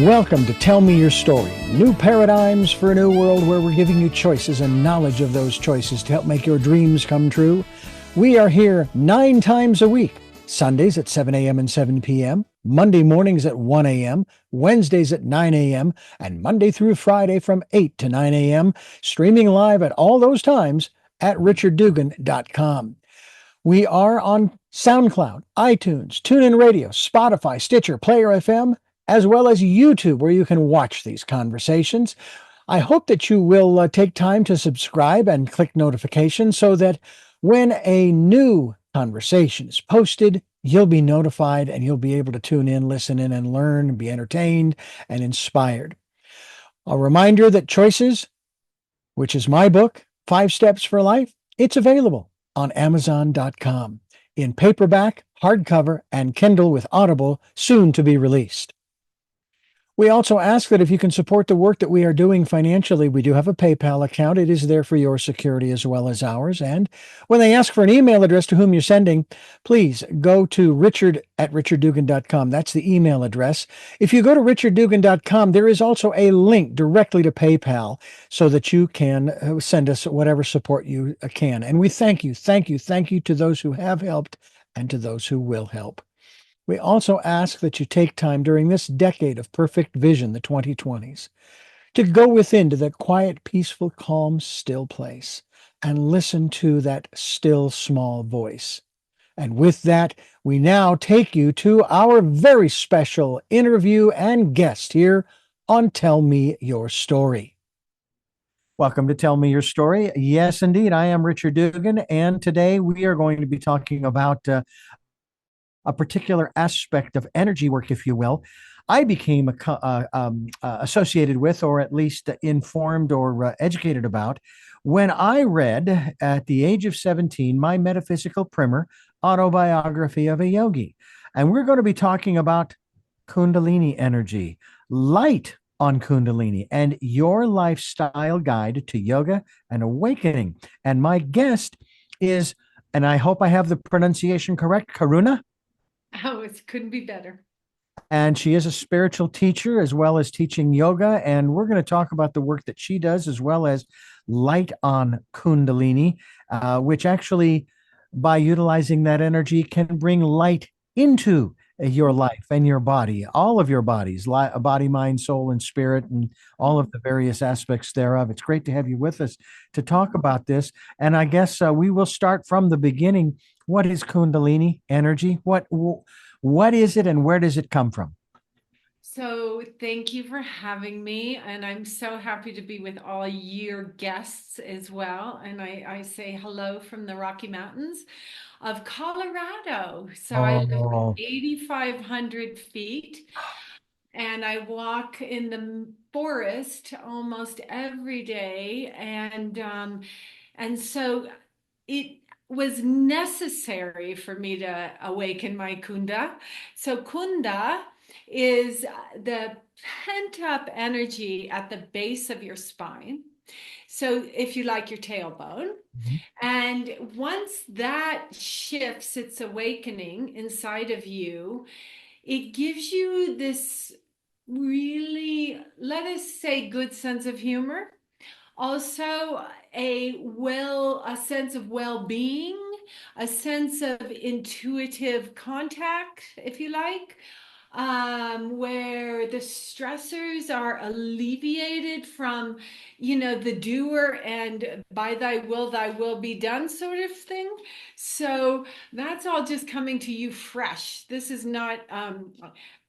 Welcome to Tell Me Your Story, new paradigms for a new world where we're giving you choices and knowledge of those choices to help make your dreams come true. We are here 9 times a week, Sundays at 7 a.m. and 7 p.m., Monday mornings at 1 a.m., Wednesdays at 9 a.m., and Monday through Friday from 8 to 9 a.m., streaming live at all those times at richarddugan.com. We are on SoundCloud, iTunes, TuneIn Radio, Spotify, Stitcher, Player FM, as well as YouTube, where you can watch these conversations. I hope that you will take time to subscribe and click notifications so that when a new conversation is posted, you'll be notified and you'll be able to tune in, listen in, and learn, and be entertained and inspired. A reminder that Choices, which is my book, 5 Steps for Life, it's available on Amazon.com in paperback, hardcover, and Kindle with Audible, soon to be released. We also ask that if you can support the work that we are doing financially, we do have a PayPal account. It is there for your security as well as ours. And when they ask for an email address to whom you're sending, please go to richard@richarddugan.com. That's the email address. If you go to richarddugan.com, there is also a link directly to PayPal so that you can send us whatever support you can. And we thank you to those who have helped and to those who will help. We also ask that you take time during this decade of perfect vision, the 2020s, to go within to that quiet, peaceful, calm, still place and listen to that still, small voice. And with that, we now take you to our very special interview and guest here on Tell Me Your Story. Welcome to Tell Me Your Story. Yes, indeed, I am Richard Dugan, and today we are going to be talking about a particular aspect of energy work, if you will. I became associated with, or at least informed or educated about, when I read at the age of 17 my metaphysical primer, Autobiography of a Yogi. And we're going to be talking about Kundalini energy, light on Kundalini, and your lifestyle guide to yoga and awakening. And my guest is, and I hope I have the pronunciation correct, Karuna. Oh, it couldn't be better. And she is a spiritual teacher as well as teaching yoga. And we're going to talk about the work that she does as well as light on Kundalini, which actually, by utilizing that energy, can bring light into your life and your body, all of your bodies, body, mind, soul, and spirit, and all of the various aspects thereof. It's great to have you with us to talk about this. And I guess we will start from the beginning. What is Kundalini energy? What is it, and where does it come from? So thank you for having me. And I'm so happy to be with all your guests as well. And I say hello from the Rocky Mountains of Colorado. So I live Oh, 8,500 feet and I walk in the forest almost every day. And so it was necessary for me to awaken my kunda. So kunda is the pent up energy at the base of your spine. So if you like your tailbone, mhm. and once that shifts its awakening inside of you, it gives you this really, let us say, good sense of humor, also a sense of well-being, a sense of intuitive contact, if you like, where the stressors are alleviated from, the doer and by thy will be done sort of thing. So that's all just coming to you fresh. This is not,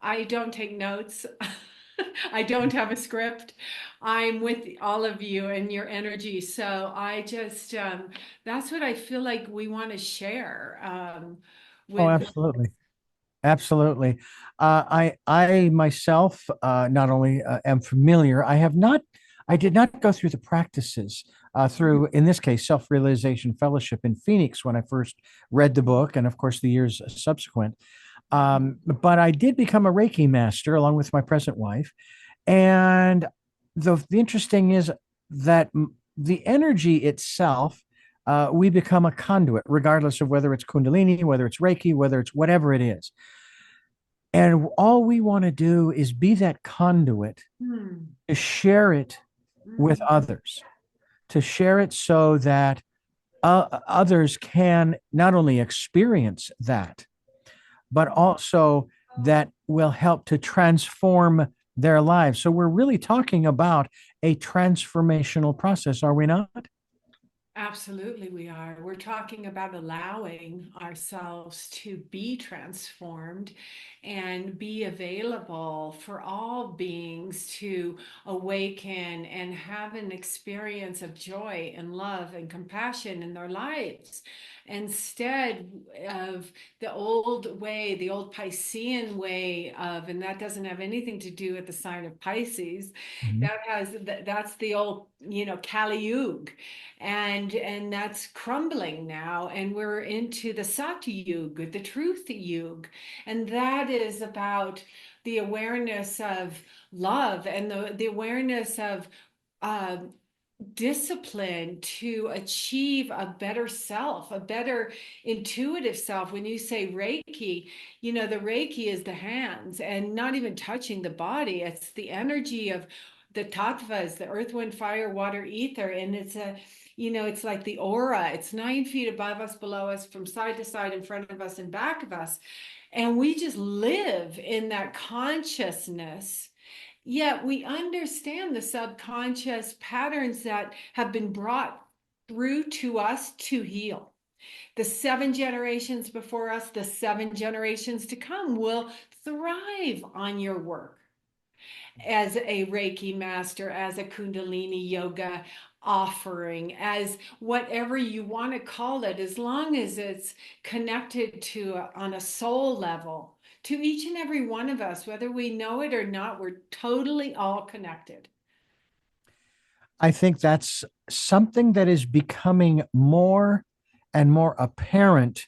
I don't take notes. I don't have a script. I'm with all of you and your energy. So I just, that's what I feel like we want to share Oh, with. absolutely. Absolutely. I myself not only am familiar, I did not go through the practices through, in this case, Self-Realization Fellowship in Phoenix when I first read the book, and of course the years subsequent. But I did become a Reiki master along with my present wife. And the interesting is that the energy itself, we become a conduit, regardless of whether it's Kundalini, whether it's Reiki, whether it's whatever it is. And all we want to do is be that conduit Hmm. to share it with Mm. others, to share it so that others can not only experience that, but also that will help to transform their lives. So we're really talking about a transformational process, are we not? Absolutely, we are. We're talking about allowing ourselves to be transformed and be available for all beings to awaken and have an experience of joy and love and compassion in their lives instead of the old way, the old Piscean way of, and that doesn't have anything to do with the sign of Pisces. Mhm. That's the old, Kali Yuga, and that's crumbling now, and we're into the Sati Yuga, the truth Yuga, and that is about the awareness of love and the awareness of uh, discipline to achieve a better self, a better intuitive self. When you say Reiki, the Reiki is the hands and not even touching the body. It's the energy of the tattvas, the earth, wind, fire, water, ether. And it's like the aura. It's 9 feet above us, below us, from side to side, in front of us and back of us. And we just live in that consciousness. Yet we understand the subconscious patterns that have been brought through to us to heal. The 7 generations before us, the 7 generations to come will thrive on your work as a Reiki master, as a Kundalini yoga offering, as whatever you want to call it, as long as it's connected to on a soul level to each and every one of us, whether we know it or not. We're totally all connected. I think that's something that is becoming more and more apparent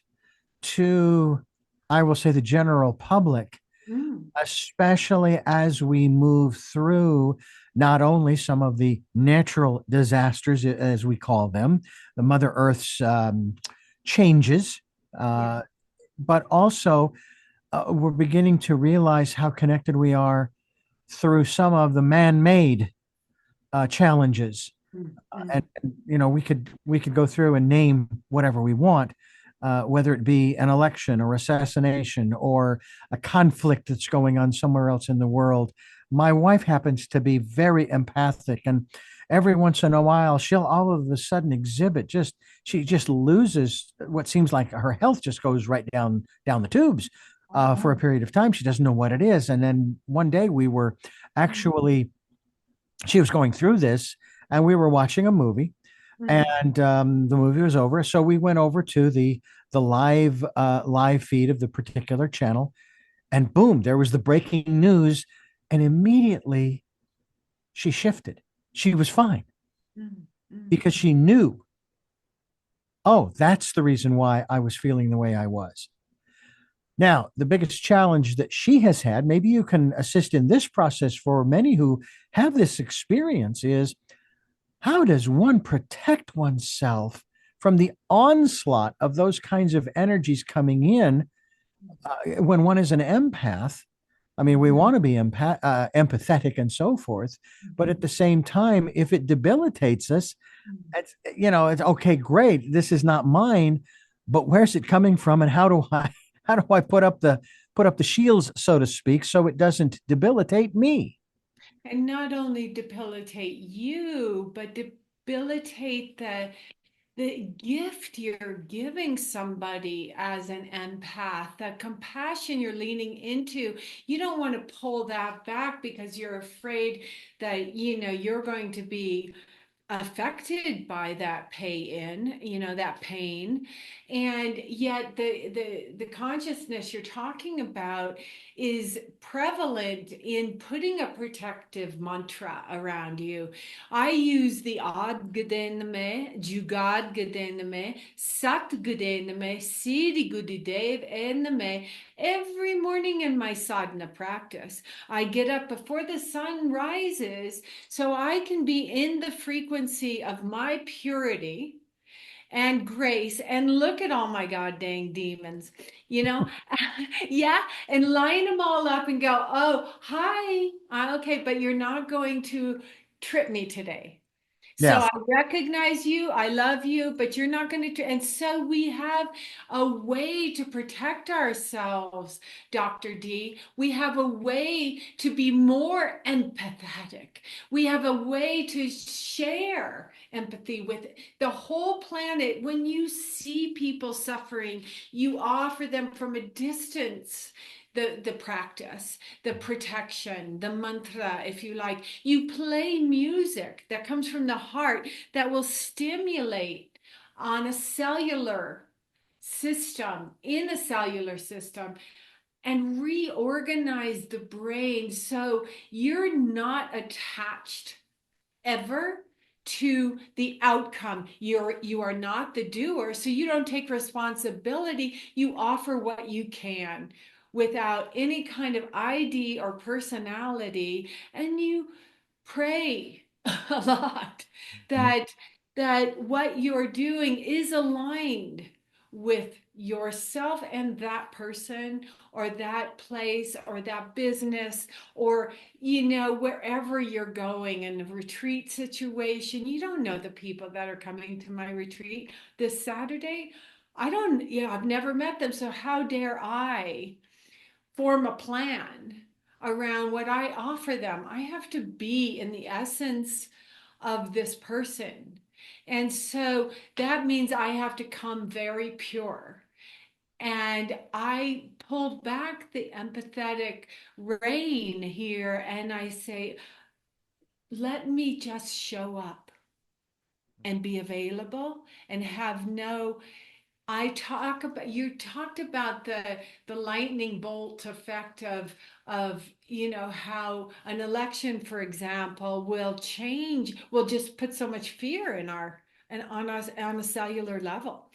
to, I will say, the general public, Mm. especially as we move through not only some of the natural disasters, as we call them, the Mother Earth's changes, Yeah. uh, but also we're beginning to realize how connected we are through some of the man made challenges. Mm. And, Mm. we could go through and name whatever we want, whether it be an election or assassination or a conflict that's going on somewhere else in the world. My wife happens to be very empathic, and every once in a while, she'll all of a sudden exhibit just she just loses what seems like her health just goes right down the tubes for a period of time. She doesn't know what it is, and then one day we were actually she was going through this, and we were watching a movie, Mm. and the movie was over, so we went over to the live feed of the particular channel, and boom, there was the breaking news, and immediately she shifted. She was fine Mm. Mm. because she knew, oh, that's the reason why I was feeling the way I was. Now, the biggest challenge that she has had, maybe you can assist in this process for many who have this experience, is how does one protect oneself from the onslaught of those kinds of energies coming in when one is an empath? I mean, we want to be empathetic and so forth, but at the same time, if it debilitates us, it's okay, great. This is not mine, but where's it coming from, and how do I how do I put up the shields, so to speak, so it doesn't debilitate me? And not only debilitate you, but debilitate the gift you're giving somebody as an empath, that compassion you're leaning into. You don't want to pull that back because you're afraid that, you're going to be affected by that that pain. And yet the consciousness you're talking about is prevalent in putting a protective mantra around you. I use the Ad Gadename, Jugad Gadename, Sat Gadename, Siddhi Gudidev Ename every morning in my sadhana practice. I get up before the sun rises so I can be in the frequency of my purity and grace and look at all my god dang demons, you know. Yeah, and line them all up and go, oh, hi, okay, but you're not going to trip me today. So Yeah. I recognize you, I love you, but you're not going to. And so we have a way to protect ourselves, Dr. D. We have a way to be more empathetic. We have a way to share empathy with the whole planet. When you see people suffering, you offer them from a distance the practice, the protection, the mantra, if you like. You play music that comes from the heart that will stimulate on a cellular system, in a cellular system, and reorganize the brain so you're not attached ever to the outcome. You are not the doer, so you don't take responsibility. You offer what you can without any kind of ID or personality, and you pray a lot that what you're doing is aligned with yourself and that person or that place or that business, or wherever you're going in a retreat situation. You don't know the people that are coming to my retreat this Saturday. I don't, I've never met them, so how dare I form a plan around what I offer them? I have to be in the essence of this person. And so that means I have to come very pure. And I pull back the empathetic rein here and I say, let me just show up and be available and have no. You talked about the lightning bolt effect of how an election, for example, will just put so much fear in our and on us on a cellular level.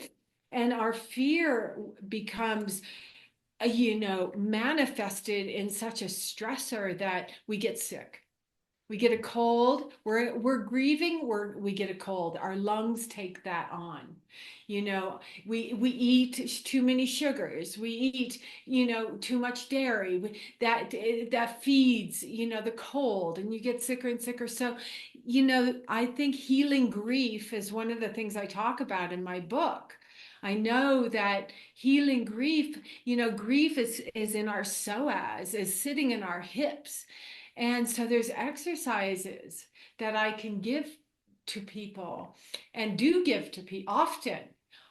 And our fear becomes manifested in such a stressor that we get sick. We get a cold. We're grieving. We get a cold. Our lungs take that on. We eat too many sugars. We eat too much dairy. That feeds the cold, and you get sicker and sicker. So I think healing grief is one of the things I talk about in my book. I know that healing grief, grief is in our psoas, is sitting in our hips. And so there's exercises that I can give to people and do give to people often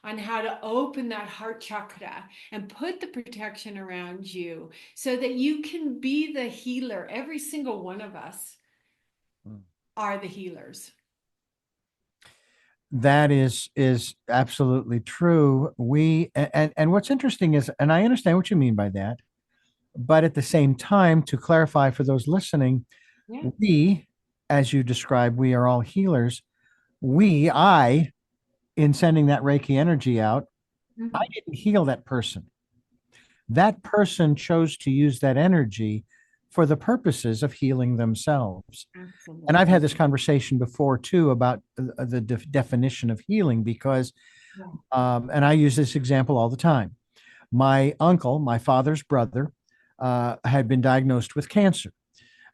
on how to open that heart chakra and put the protection around you so that you can be the healer. Every single one of us are the healers. That is absolutely true. And what's interesting is, and I understand what you mean by that, but at the same time, to clarify for those listening, Yeah. we, as you described, we are all healers. I, in sending that Reiki energy out, I Mhm. didn't heal that person. That person chose to use that energy for the purposes of healing themselves. And I've Absolutely. had this conversation before too about the definition of healing because, Yeah. and I use this example all the time. My uncle, my father's brother, had been diagnosed with cancer,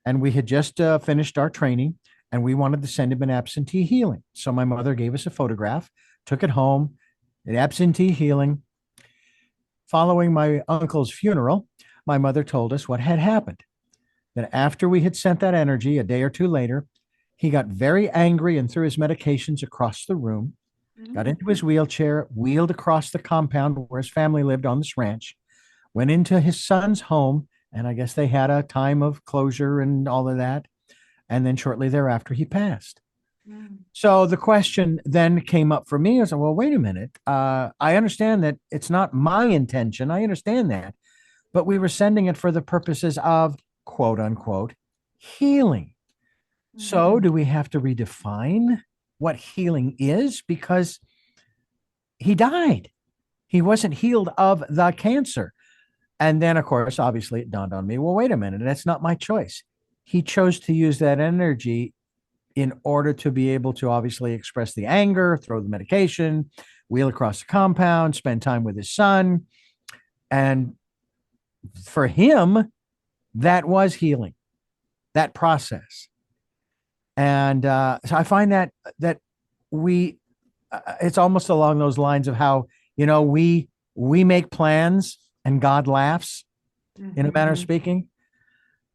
and we had just finished our training, and we wanted to send him an absentee healing. So my mother gave us a photograph, took it home, an absentee healing. Following my uncle's funeral, my mother told us what had happened. That after we had sent that energy a day or two later, he got very angry and threw his medications across the room, got Mhm. into his wheelchair, wheeled across the compound where his family lived on this ranch, went into his son's home, and I guess they had a time of closure and all of that. And then shortly thereafter, he passed. Mhm. So the question then came up for me. I said, well, wait a minute. I understand that it's not my intention. I understand that. But we were sending it for the purposes of quote unquote healing. So Mhm. do we have to redefine what healing is? Because he died. He wasn't healed of the cancer. And then, of course, obviously it dawned on me, well, wait a minute, that's not my choice. He chose to use that energy in order to be able to obviously express the anger, throw the medication, wheel across the compound, spend time with his son. And for him, that was healing, that process. And so I find that we, it's almost along those lines of how, we make plans and God laughs, in a manner of speaking.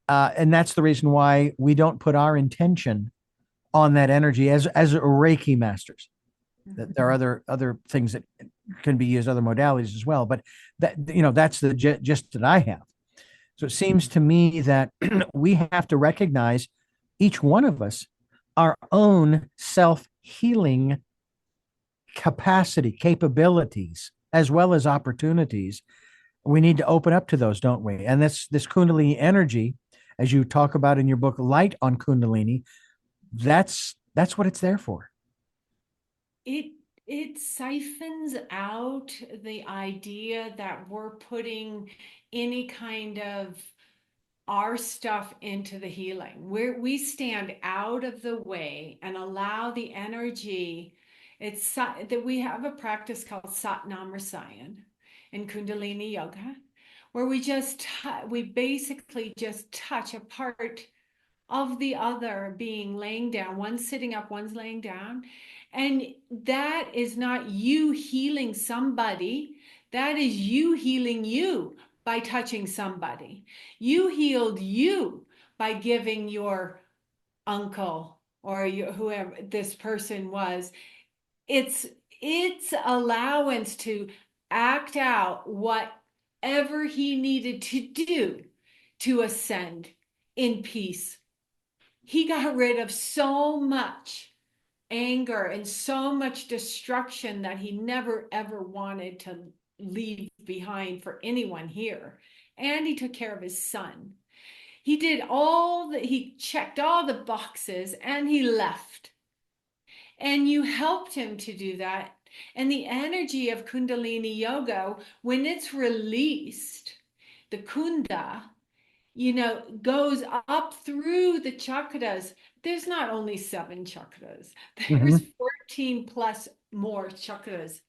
And that's the reason why we don't put our intention on that energy as Reiki masters. There are other things that can be used, other modalities as well. But that's the gist that I have. So it seems to me that we have to recognize, each one of us, our own self-healing capacity, capabilities, as well as opportunities. We need to open up to those, don't we? And this Kundalini energy, as you talk about in your book, Light on Kundalini, that's what it's there for. It siphons out the idea that we're putting any kind of our stuff into the healing. We stand out of the way and allow the energy. It's that we have a practice called Satnam Rasayan in Kundalini Yoga, where we basically just touch a part of the other being laying down. One's sitting up, one's laying down. And that is not you healing somebody. That is you healing you by touching somebody. You healed you by giving your uncle or whoever this person was. It's allowance to act out whatever he needed to do to ascend in peace. He got rid of so much anger and so much destruction that he never ever wanted to leave behind for anyone here. And he took care of his son. He checked all the boxes and he left. And you helped him to do that. And the energy of Kundalini Yoga, when it's released, the Kunda, goes up through the chakras. There's not only 7 chakras, there's 14 plus more chakras.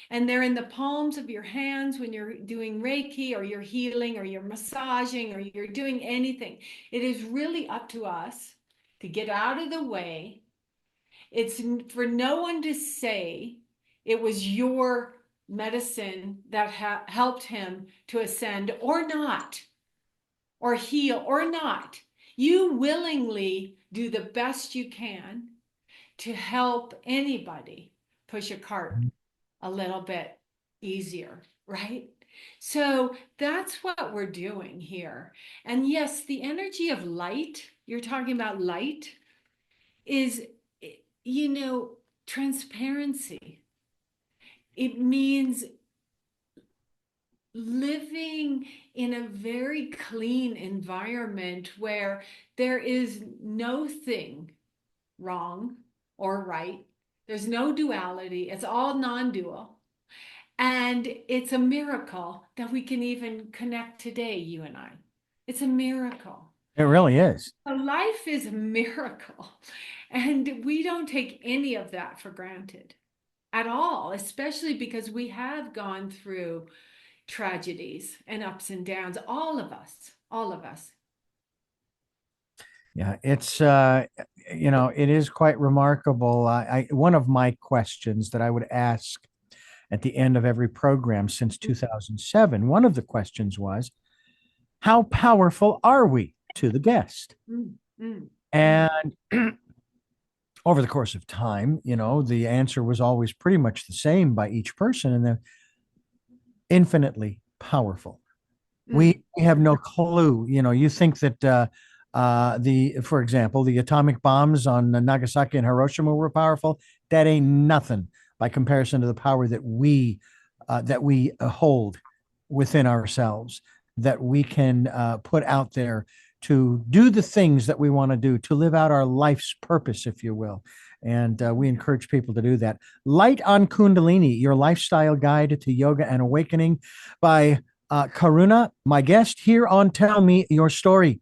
And they're in the palms of your hands when you're doing Reiki or you're healing or you're massaging or you're doing anything. It is really up to us to get out of the way. It's for no one to say it was your medicine that helped him to ascend or not, or heal or not. You willingly do the best you can to help anybody push a cart a little bit easier, right? So that's what we're doing here. And yes, the energy of light, you're talking about light, is, transparency. It means living in a very clean environment where there is no thing wrong or right. There's no duality. It's all non-dual. And it's a miracle that we can even connect today, you and I. It's a miracle. It really is. Life is a miracle. And we don't take any of that for granted at all, especially because we have gone through tragedies and ups and downs, all of us. Yeah, it's it is quite remarkable. One of my questions that I would ask at the end of every program since 2007, one of the questions was, how powerful are we to the guest? And over the course of time, the answer was always pretty much the same by each person, and they're infinitely powerful. We have no clue. You think that for example, the atomic bombs on Nagasaki and Hiroshima were powerful. That ain't nothing by comparison to the power that we hold within ourselves, that we can put out there to do the things that we want to do, to live out our life's purpose, if you will. And we encourage people to do that. Light on Kundalini, your lifestyle guide to yoga and awakening, by Karuna, my guest here on Tell Me Your Story.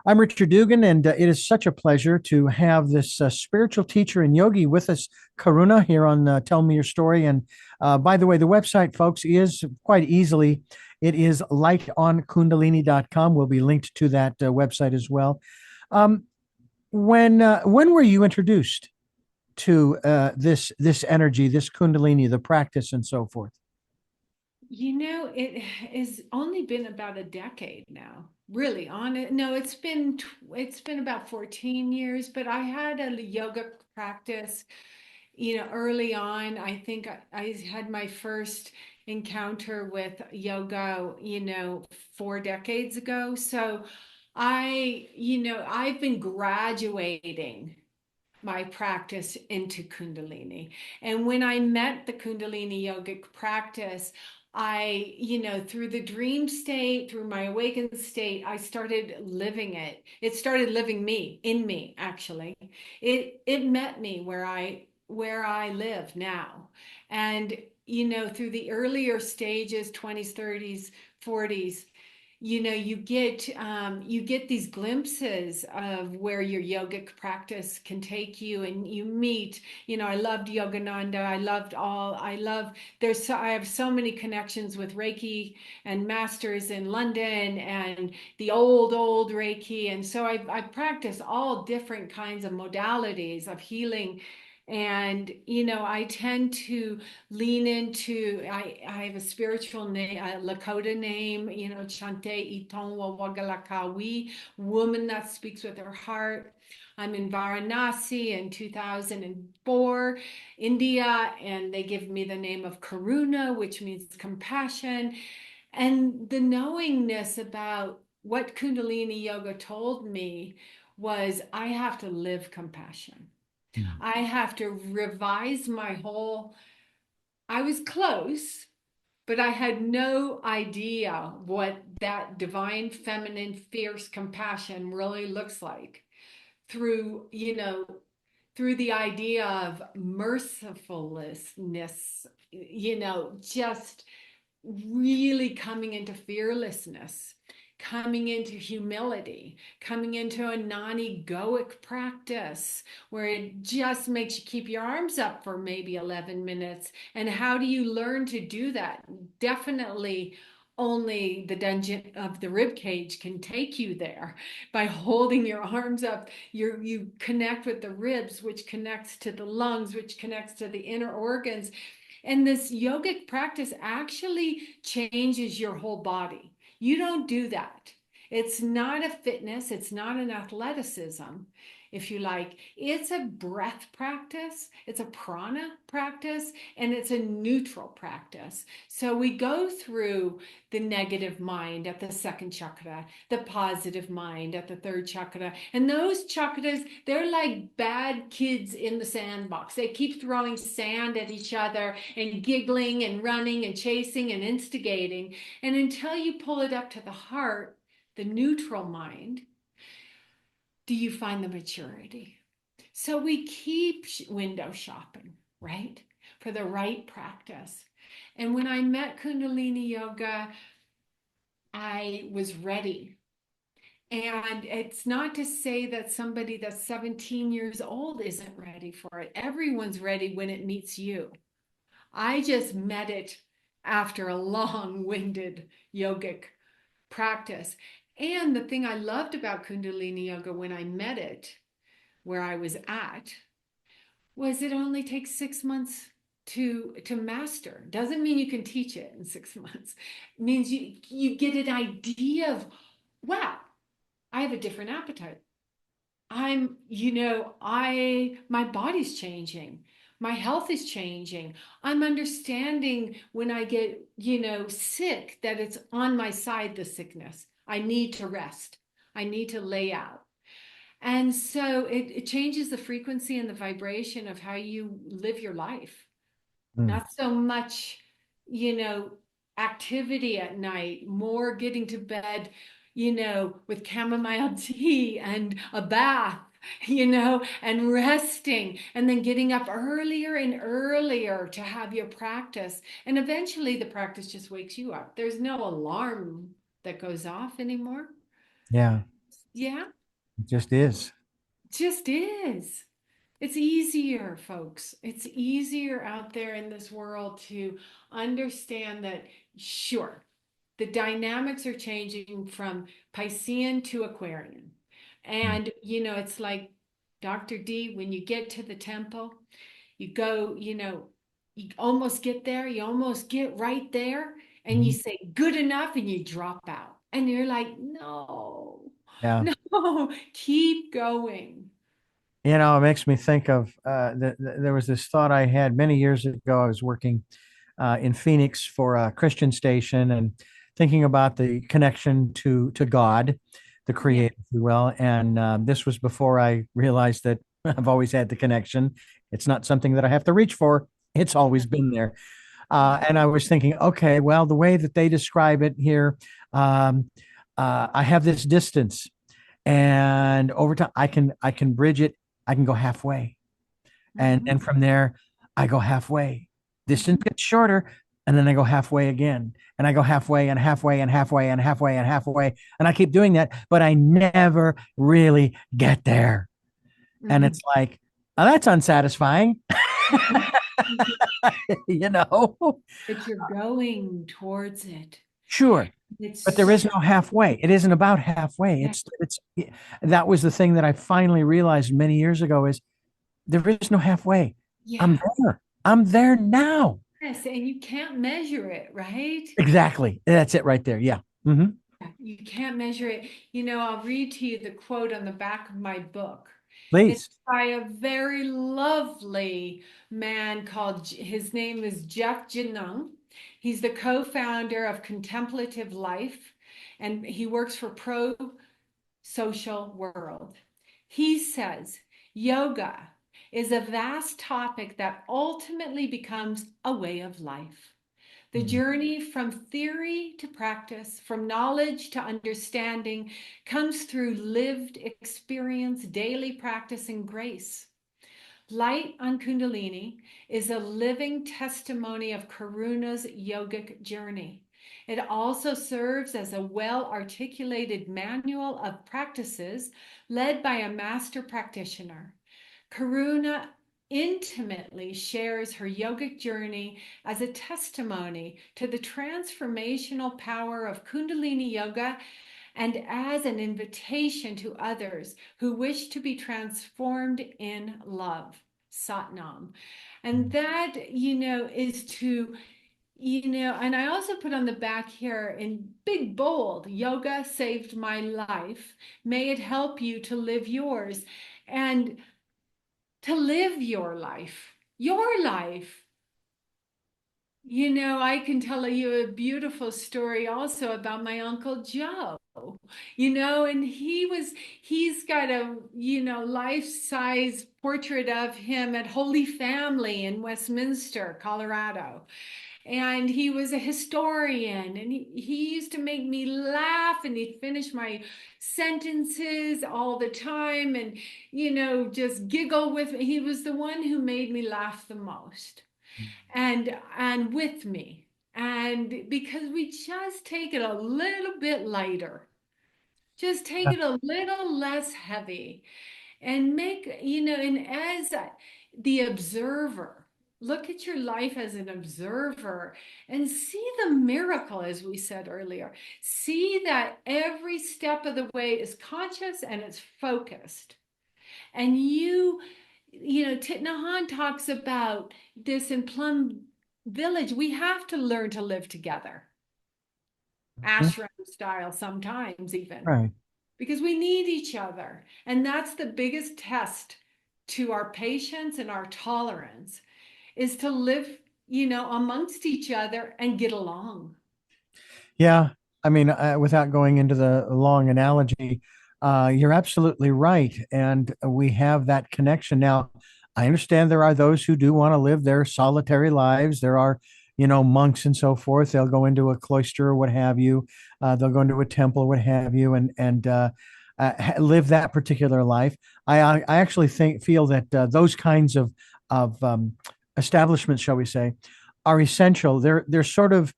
I'm Richard Dugan, and it is such a pleasure to have this spiritual teacher and yogi with us, Karuna, here on Tell Me Your Story. And by the way, the website, folks, is quite easily, it is lightonkundalini.com. We'll be linked to that website as well. Um, when were you introduced to this energy, this Kundalini, the practice, and so forth? It has only been about a decade now. Really, on it. No, it's been about 14 years, but I had a yoga practice, early on. I think I had my first encounter with yoga, 4 decades ago. So I've been graduating my practice into Kundalini. And when I met the Kundalini yogic practice, through the dream state, through my awakened state, I started living it. It started living me, in me, actually. It met me where I live now. And through the earlier stages, 20s, 30s, 40s, you get these glimpses of where your yogic practice can take you, and you meet, I loved Yogananda. I have so many connections with Reiki and masters in London and the old Reiki. And so I practice all different kinds of modalities of healing. And I tend to lean into, I have a spiritual name, a Lakota name, Chante Itonwa Wagalakawi, woman that speaks with her heart. I'm in Varanasi in 2004, India, and they give me the name of Karuna, which means compassion. And the knowingness about what Kundalini Yoga told me was I have to live compassion. Hmm. I have to revise my whole. I was close, but I had no idea what that divine, feminine, fierce compassion really looks like through, through the idea of mercifulness, just really coming into fearlessness, coming into humility, coming into a non-egoic practice where it just makes you keep your arms up for maybe 11 minutes. And how do you learn to do that? Definitely only the dungeon of the rib cage can take you there. By holding your arms up, you connect with the ribs, which connects to the lungs, which connects to the inner organs. And this yogic practice actually changes your whole body. You don't do that. It's not a fitness, it's not an athleticism, if you like. It's a breath practice, it's a prana practice, and it's a neutral practice. So we go through the negative mind at the second chakra, the positive mind at the third chakra. And those chakras, they're like bad kids in the sandbox. They keep throwing sand at each other and giggling and running and chasing and instigating. And until you pull it up to the heart, the neutral mind, do you find the maturity? So we keep window shopping, right? For the right practice. And when I met Kundalini Yoga, I was ready. And it's not to say that somebody that's 17 years old isn't ready for it. Everyone's ready when it meets you. I just met it after a long-winded yogic practice. And the thing I loved about Kundalini Yoga when I met it, where I was at, was it only takes 6 months to master. Doesn't mean you can teach it in 6 months. It means you get an idea of, wow, I have a different appetite. My body's changing. My health is changing. I'm understanding when I get, sick, that it's on my side, the sickness. I need to rest. I need to lay out. And so it changes the frequency and the vibration of how you live your life. Hmm. Not so much, you know, activity at night, more getting to bed, with chamomile tea and a bath, and resting, and then getting up earlier and earlier to have your practice. And eventually the practice just wakes you up. There's no alarm that goes off anymore. Yeah. Yeah, It just is. just is. It's easier, folks. It's easier out there in this world to understand that, sure, the dynamics are changing from Piscean to Aquarian. And, it's like Dr. D, when you get to the temple, you go, you almost get there, you almost get right there, and you Mhm. say, good enough, and you drop out. And you're like, no, Yeah. no, keep going. It makes me think of there was this thought I had many years ago. I was working in Phoenix for a Christian station and thinking about the connection to God, the Yeah. Creator, if you will. And this was before I realized that I've always had the connection. It's not something that I have to reach for. It's always been there. And I was thinking, okay, well, the way that they describe it here, um, I have this distance, and over time, I can bridge it. I can go halfway, and Mhm. then from there, I go halfway. Distance Mhm. gets shorter, and then I go halfway again, and I go halfway and halfway and halfway and halfway and halfway, and I keep doing that, but I never really get there. And Mhm. it's like, oh, that's unsatisfying, Mhm. Mhm. you know? But you're going towards it. Sure, but there is It's no halfway. It isn't about halfway. yeah, It's that was the thing that I finally realized many years ago is there is no halfway. I'm yeah. there. I'm there now. Yes, and you can't measure it, right? Exactly. That's it right there. Yeah. Hmm. You can't measure it. I'll read to you the quote on the back of my book. It's Please. by a very lovely man called, his name is Jeff Genung. He's the co-founder of Contemplative Life, and he works for Pro Social World. He says yoga is a vast topic that ultimately becomes a way of life. The Mhm. journey from theory to practice, from knowledge to understanding, comes through lived experience, daily practice, and grace. Light on Kundalini is a living testimony of Karuna's yogic journey. It also serves as a well articulated manual of practices led by a master practitioner. Karuna intimately shares her yogic journey as a testimony to the transformational power of Kundalini yoga and as an invitation to others who wish to be transformed in love. Satnam. And that, is to, and I also put on the back here in big bold, yoga saved my life. May it help you to live yours and to live your life. Your life. I can tell you a beautiful story also about my Uncle Joe, and he's got a, life-size portrait of him at Holy Family in Westminster, Colorado. And he was a historian, and he used to make me laugh, and he'd finish my sentences all the time and, just giggle with me. He was the one who made me laugh the most and with me, and because we just take it a little bit lighter, just take Yeah. it a little less heavy, and make, and as the observer, look at your life as an observer and see the miracle, as we said earlier. See that every step of the way is conscious and it's focused. And Thich Nhat Hanh talks about this in Plum Village. We have to learn to live together, Mhm. ashram style sometimes even, Right. because we need each other. And that's the biggest test to our patience and our tolerance, is to live, amongst each other and get along. Yeah. I mean, without going into the long analogy, you're absolutely right. And we have that connection. Now, I understand there are those who do want to live their solitary lives. There are, monks and so forth. They'll go into a cloister or what have you. They'll go into a temple or what have you, and live that particular life. I actually feel that those kinds of establishments, shall we say, are essential. They're sort of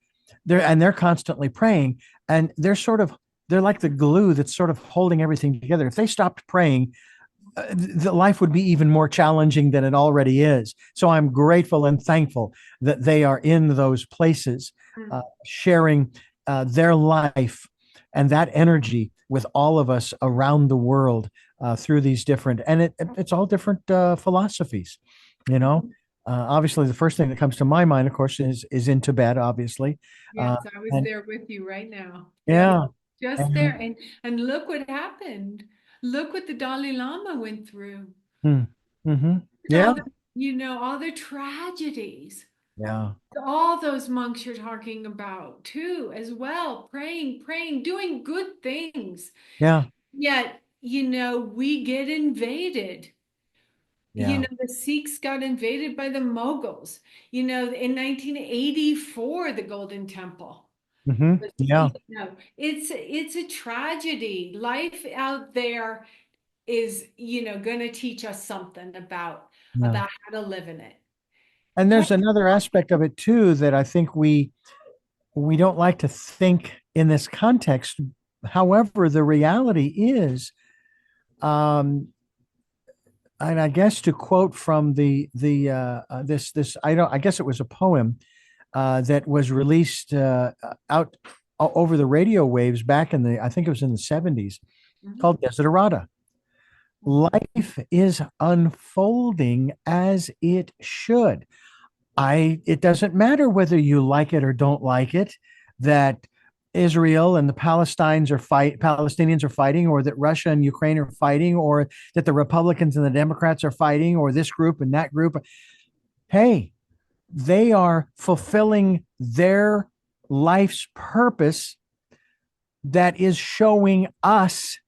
they're constantly praying, and they're sort of they're like the glue that's sort of holding everything together. If they stopped praying, the life would be even more challenging than it already is. So I'm grateful and thankful that they are in those places, sharing their life and that energy with all of us around the world through these different, and it's all different philosophies, you know. Obviously, the first thing that comes to my mind, of course, is in Tibet, obviously. Yes, I was And there with you right now. Yeah, yeah, just there. and, And look what happened. Look what the Dalai Lama went through. mm-hmm, yeah, All the, all the tragedies. yeah, All those monks you're talking about too, as well, praying, doing good things. yeah, Yet, we get invaded. yeah. The Sikhs got invaded by the Mughals. In 1984, the Golden Temple. Mm-hmm. Yeah, It's a tragedy. Life out there is, going to teach us something yeah. about how to live in it. And there's another aspect of it too that I think we don't like to think in this context. However, the reality is, um, and I guess to quote from the this I guess it was a poem that was released out over the radio waves back in the, I think it was in the 70s, Mhm. called Desiderata. Life is unfolding as it should. It doesn't matter whether you like it or don't like it, that Israel and the Palestinians are fighting, or that Russia and Ukraine are fighting, or that the Republicans and the Democrats are fighting, or this group and that group. Hey, they are fulfilling their life's purpose that is showing us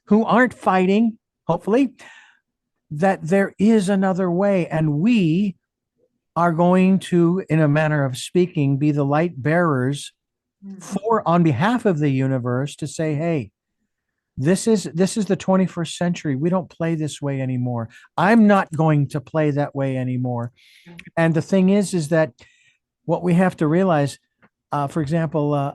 who aren't fighting, hopefully, that there is another way. And we are going to, in a manner of speaking, be the light bearers on behalf of the universe to say, hey, this is the 21st century. We don't play this way anymore. I'm not going to play that way anymore. And the thing is that what we have to realize, for example,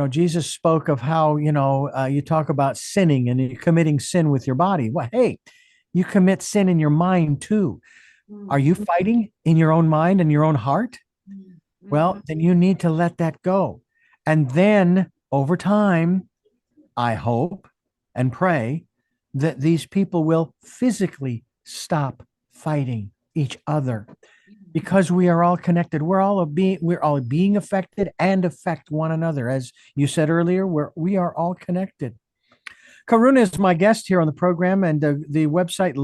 Jesus spoke of how, you talk about sinning and you're committing sin with your body. Well, hey, you commit sin in your mind too. Are you fighting in your own mind and your own heart? Well, then you need to let that go. And then over time, I hope and pray that these people will physically stop fighting each other, because we are all connected. We're all being affected and affect one another. As you said earlier, we are all connected. Karuna is my guest here on the program, and the website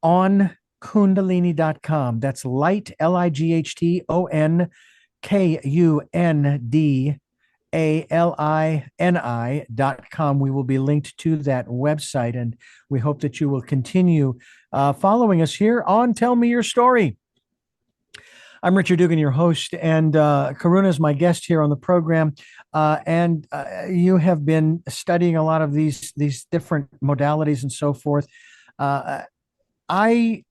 lightonkundalini.com. That's light, lightonkundalini.com. We will be linked to that website, and we hope that you will continue following us here on Tell Me Your Story. I'm Richard Dugan, your host, and Karuna is my guest here on the program. And you have been studying a lot of these different modalities and so forth. As I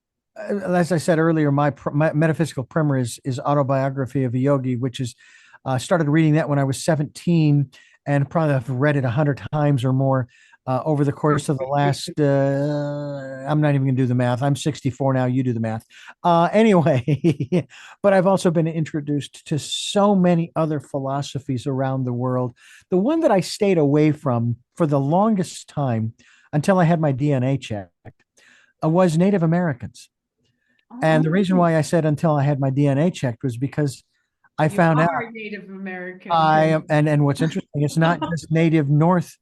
said earlier, my metaphysical primer is Autobiography of a Yogi, which is started reading that when I was 17, and probably have read it 100 times or more over the course of the last. I'm not even going to do the math. I'm 64 now. You do the math. Anyway, but I've also been introduced to so many other philosophies around the world. The one that I stayed away from for the longest time, until I had my DNA checked, was Native Americans. And the reason why I said until I had my DNA checked was because I found out Native American. I am, and what's interesting, it's not just Native North,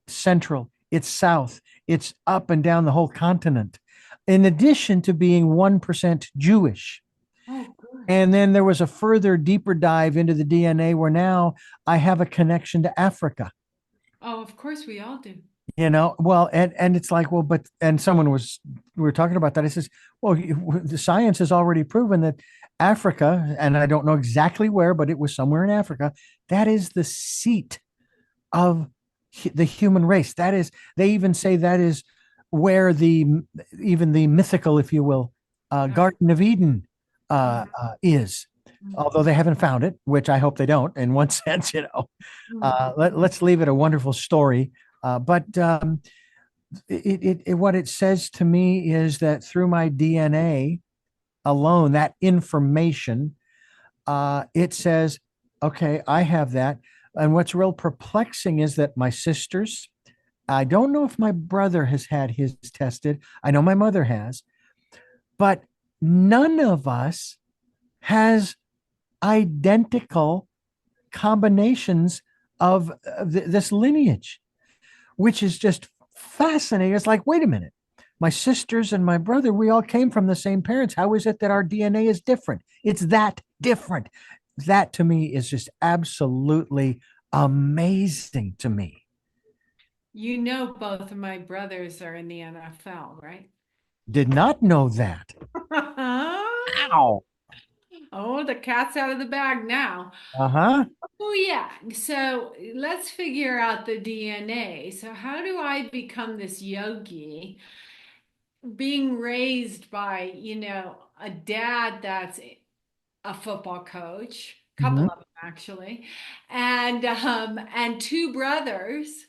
Central, it's South, it's up and down the whole continent, in addition to being 1% Jewish. Oh, good. And then there was a further deeper dive into the DNA where now I have a connection to Africa. Oh, of course we all do. Well, and it's like, well, and we were talking about that. I says, well, the science has already proven that Africa, and I don't know exactly where, but it was somewhere in Africa, that is the seat of the human race. That is, they even say that is where even the mythical, if you will, Garden of Eden is. although they haven't found it, which I hope they don't. In one sense, let's leave it a wonderful story. But what it says to me is that through my DNA alone, that information, it says, okay, I have that. And what's real perplexing is that my sisters, I don't know if my brother has had his tested. I know my mother has, but none of us has identical combinations of this lineage, which is just fascinating. It's like, wait a minute. My sisters and my brother, we all came from the same parents. How is it that our DNA is different? It's that different. That to me is just absolutely amazing to me. You know, both of my brothers are in the NFL, right? Did not know that. Ow. Oh, the cat's out of the bag now. Uh-huh. Oh, yeah. So let's figure out the DNA. So, how do I become this yogi? Being raised by, a dad that's a football coach, couple Mhm. of them actually, and two brothers.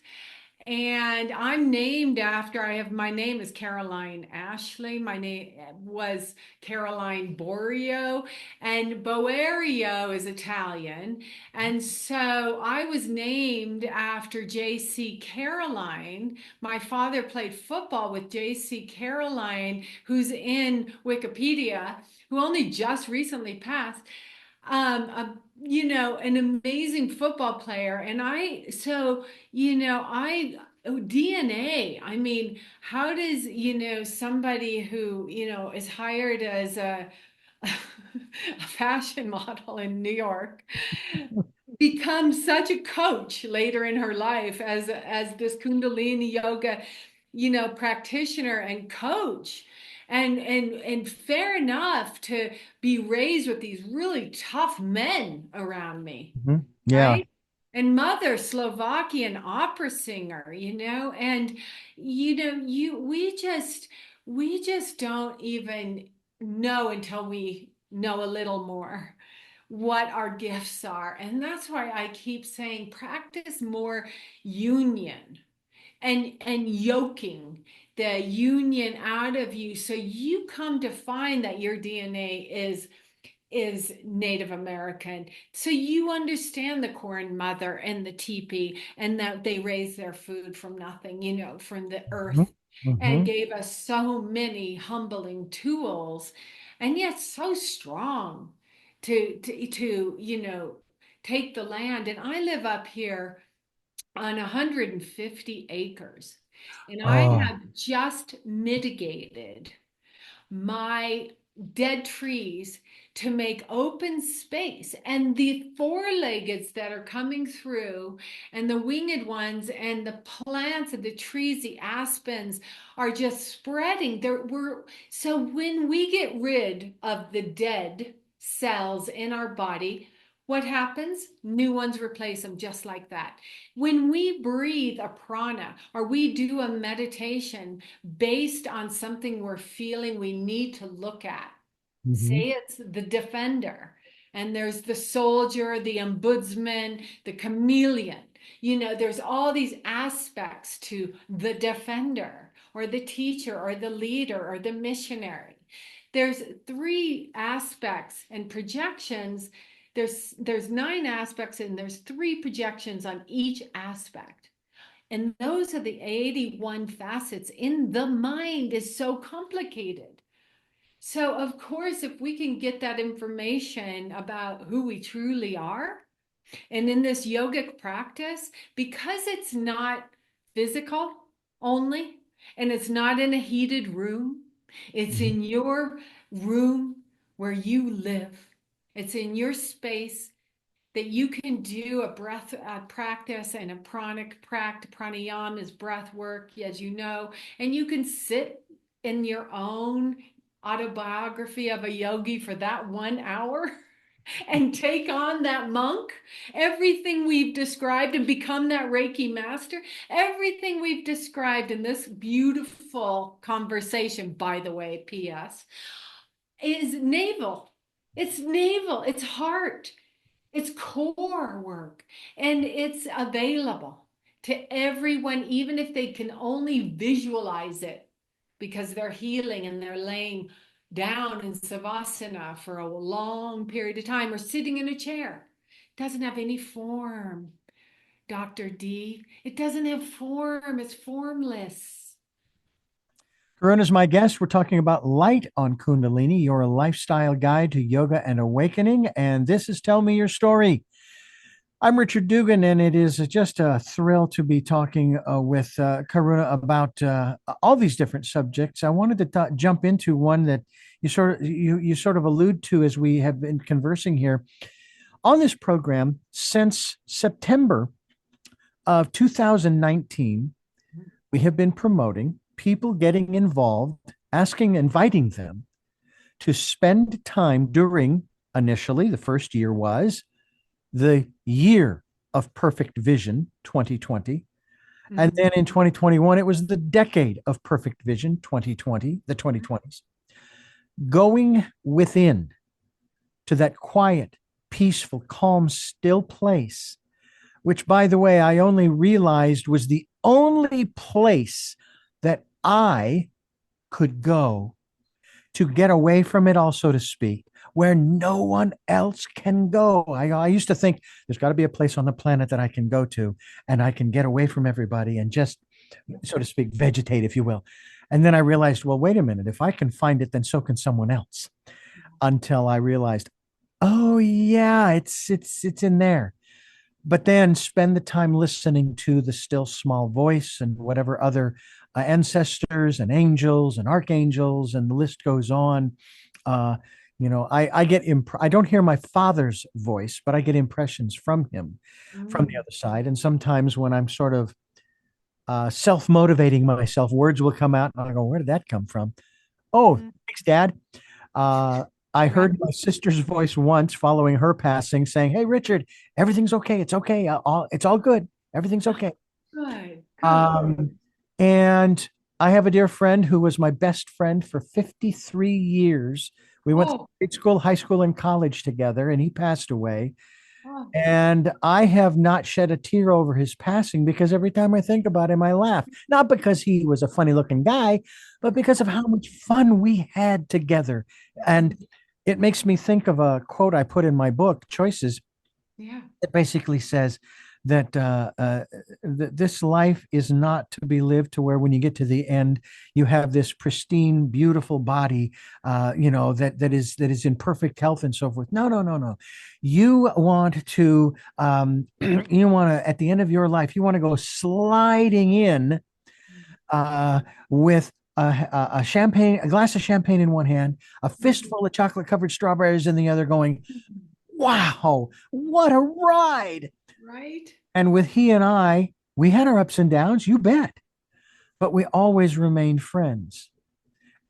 And I'm named after, I have my name is Caroline Ashley. My name was Caroline Borio, and Boerio is Italian. And so I was named after J.C. Caroline. My father played football with J.C. Caroline, who's in Wikipedia, who only just recently passed. An amazing football player. And DNA, I mean, how does, somebody who, is hired as a fashion model in New York become such a coach later in her life as this Kundalini yoga, practitioner and coach. And fair enough to be raised with these really tough men around me, Mhm. Yeah. right? And mother, Slovakian opera singer, and we just don't even know until we know a little more what our gifts are. And that's why I keep saying practice more union and yoking the union out of you, so you come to find that your DNA is Native American. So you understand the corn mother and the teepee, and that they raise their food from nothing, from the Mhm. earth, and Mhm. gave us so many humbling tools, and yet so strong to take the land. And I live up here on 150 acres, and I Oh. have just mitigated my dead trees to make open space. And the four-leggeds that are coming through, and the winged ones, and the plants and the trees, the aspens, are just spreading. So when we get rid of the dead cells in our body, what happens? New ones replace them just like that. When we breathe a prana or we do a meditation based on something we're feeling we need to look at, Mhm. say it's the defender, and there's the soldier, the ombudsman, the chameleon. There's all these aspects to the defender, or the teacher, or the leader, or the missionary. There's three aspects and projections. There's nine aspects, and there's three projections on each aspect. And those are the 81 facets in the mind. Is so complicated. So, of course, if we can get that information about who we truly are, and in this yogic practice, because it's not physical only, and it's not in a heated room, it's Mhm. in your room where you live, it's in your space that you can do a breath practice, and a pranic practice. Pranayama is breath work, as you know, and you can sit in your own autobiography of a yogi for that 1 hour and take on that monk. Everything we've described, and become that Reiki master. Everything we've described in this beautiful conversation, by the way, PS, is navel. It's navel, it's heart, it's core work, and it's available to everyone, even if they can only visualize it because they're healing and they're laying down in savasana for a long period of time or sitting in a chair. It doesn't have any form, Dr. D. It doesn't have form, it's formless. Karuna is my guest. We're talking about Light on Kundalini, your lifestyle guide to yoga and awakening. And this is Tell Me Your Story. I'm Richard Dugan, and it is just a thrill to be talking with Karuna about all these different subjects. I wanted to jump into one that you sort of allude to as we have been conversing here on this program since September of 2019. We have been promoting people getting involved, inviting them to spend time during, initially, the first year was the year of perfect vision 2020. And then in 2021, it was the decade of perfect vision 2020, the 2020s. Going within to that quiet, peaceful, calm, still place, which, by the way, I only realized was the only place that I could go to get away from it all, so to speak, where no one else can go. I used to think there's got to be a place on the planet that I can go to and I can get away from everybody and just, so to speak, vegetate, if you will. And then I realized, well, wait a minute, if I can find it, then so can someone else. Until I realized, oh yeah, it's in there. But then spend the time listening to the still small voice and whatever other ancestors and angels and archangels, and the list goes on. I don't hear my father's voice, but I get impressions from him from the other side. And sometimes when I'm sort of self-motivating myself, words will come out and I go, where did that come from? Oh, thanks, Dad. I heard my sister's voice once following her passing saying, hey, Richard, everything's okay. It's okay. It's all good. Everything's okay. Good. And I have a dear friend who was my best friend for 53 years. We went to grade school, high school, and college together, and he passed away. And I have not shed a tear over his passing because every time I think about him, I laugh. Not because he was a funny looking guy, but because of how much fun we had together. And it makes me think of a quote I put in my book, Choices. Yeah. It basically says that this life is not to be lived to where when you get to the end, you have this pristine, beautiful body, that is in perfect health and so forth. No, no, no, no. You want to, at the end of your life, you want to go sliding in with a glass of champagne in one hand, a fistful of chocolate covered strawberries in the other, going, wow, what a ride. Right. And with he and I, we had our ups and downs, you bet, but we always remained friends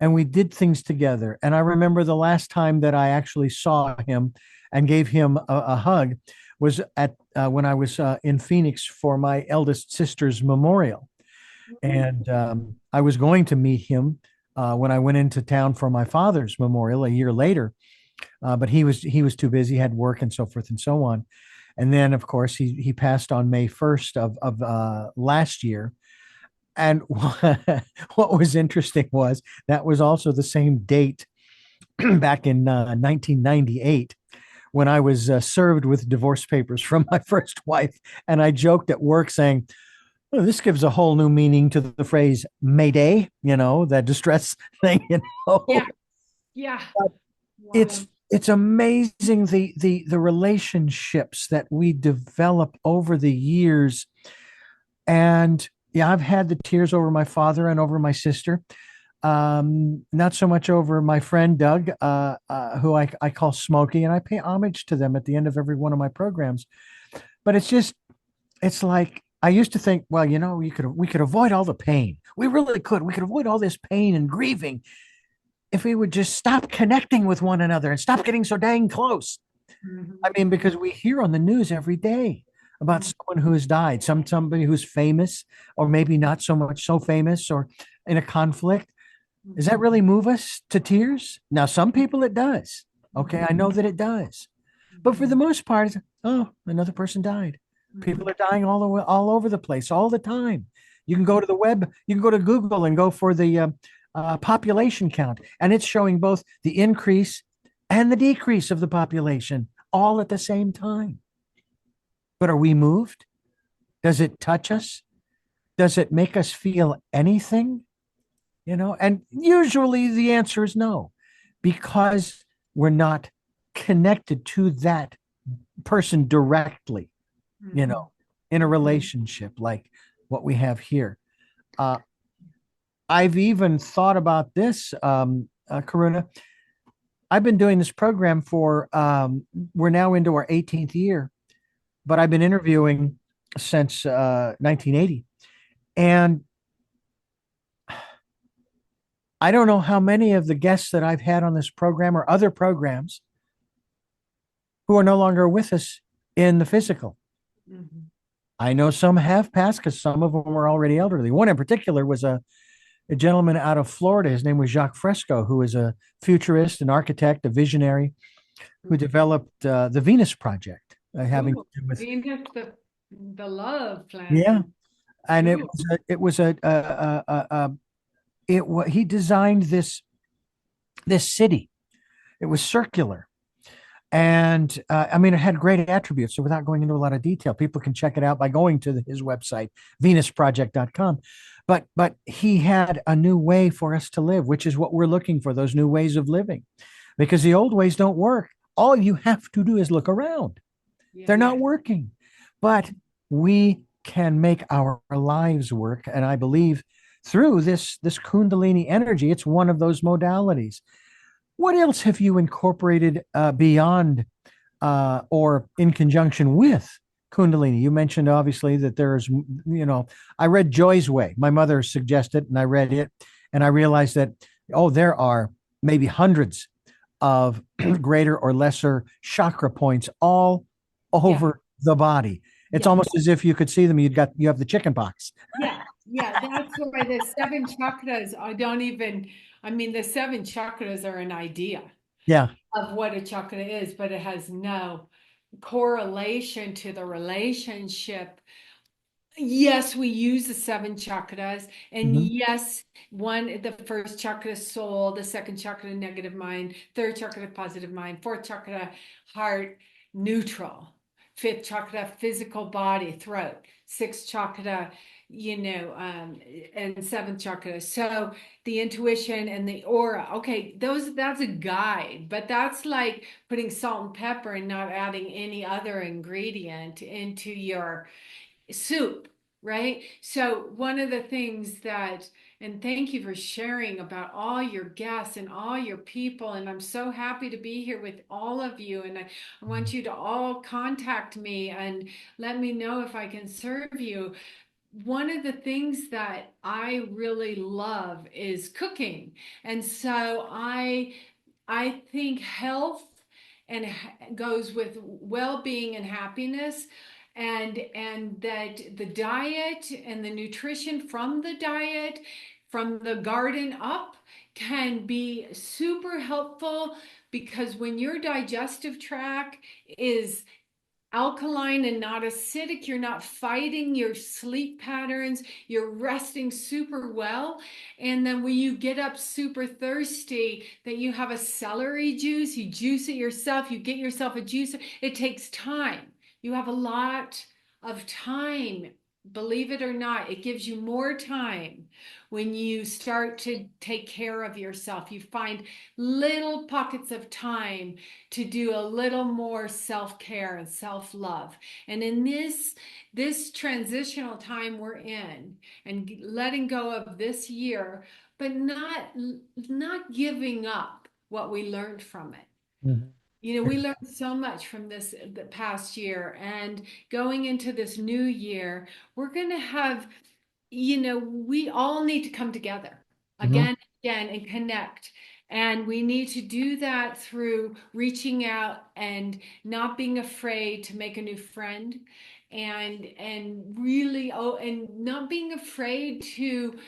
and we did things together. And I remember the last time that I actually saw him and gave him a hug was at when I was in Phoenix for my eldest sister's memorial. And I was going to meet him when I went into town for my father's memorial a year later, but he was too busy, had work and so forth and so on. And then, of course, he passed on May 1st of last year. And what was interesting was that was also the same date back in 1998 when I was served with divorce papers from my first wife. And I joked at work saying, oh, this gives a whole new meaning to the phrase Mayday, that distress thing, Yeah. Yeah. It's amazing the relationships that we develop over the years. And yeah, I've had the tears over my father and over my sister. Not so much over my friend Doug, who I call Smokey, and I pay homage to them at the end of every one of my programs. But it's like I used to think, well, we could avoid all the pain. We really could. We could avoid all this pain and grieving if we would just stop connecting with one another and stop getting so dang close. I mean, because we hear on the news every day about someone who has died, somebody who's famous, or maybe not so much so famous, or in a conflict. Does that really move us to tears? Now, some people it does. Okay, I know that it does. But for the most part, it's, oh, another person died. People are dying all over, all over the place, all the time. You can go to the web, you can go to Google and go for the population count, and it's showing both the increase and the decrease of the population all at the same time. But are we moved? Does it touch us? Does it make us feel anything? And usually the answer is no, because we're not connected to that person directly, you know, in a relationship like what we have here. Uh, I've even thought about this, Karuna. I've been doing this program for, we're now into our 18th year, but I've been interviewing since 1980. And I don't know how many of the guests that I've had on this program or other programs who are no longer with us in the physical. Mhm. I know some have passed because some of them were already elderly. One in particular was a gentleman out of Florida. His name was Jacques Fresco, who is a futurist, an architect, a visionary, who developed the Venus Project, having to Ooh, do with, Venus, the love planet. yeah. And Ooh. it was he designed this city. It was circular. And I mean, it had great attributes. So without going into a lot of detail, people can check it out by going to his website, venusproject.com. But he had a new way for us to live, which is what we're looking for, those new ways of living, because the old ways don't work. All you have to do is look around. Yeah. They're not working. But we can make our lives work. And I believe through this Kundalini energy, it's one of those modalities. What else have you incorporated beyond or in conjunction with Kundalini? You mentioned obviously that I read Joy's Way. My mother suggested, and I read it, and I realized that, oh, there are maybe hundreds of greater or lesser chakra points all over the body. It's Yeah. almost as if you could see them. You have the chicken pox. Yeah, yeah, that's why the seven chakras, I mean, the seven chakras are an idea Yeah. of what a chakra is, but it has no correlation to the relationship. Yes, we use the seven chakras, and Mhm. yes, the first chakra soul, the second chakra negative mind, third chakra positive mind, fourth chakra heart neutral, fifth chakra physical body throat, sixth chakra, and seventh chakra. So the intuition and the aura. Okay, that's a guide, but that's like putting salt and pepper and not adding any other ingredient into your soup, right? So one of the things and thank you for sharing about all your guests and all your people. And I'm so happy to be here with all of you. And I want you to all contact me and let me know if I can serve you. One of the things that I really love is cooking. And so I think health and goes with well-being and happiness, and that the diet and the nutrition from the diet from the garden up can be super helpful, because when your digestive tract is alkaline and not acidic, you're not fighting your sleep patterns, you're resting super well. And then when you get up super thirsty, that you have a celery juice, you juice it yourself, you get yourself a juicer. It takes time. You have a lot of time. Believe it or not, it gives you more time when you start to take care of yourself. You find little pockets of time to do a little more self-care and self-love. And in this transitional time we're in, and letting go of this year, but not giving up what we learned from it. Mhm. We learned so much from the past year, and going into this new year, we're going to have, we all need to come together Mhm. again, again, and connect. And we need to do that through reaching out and not being afraid to make a new friend, and really, and not being afraid to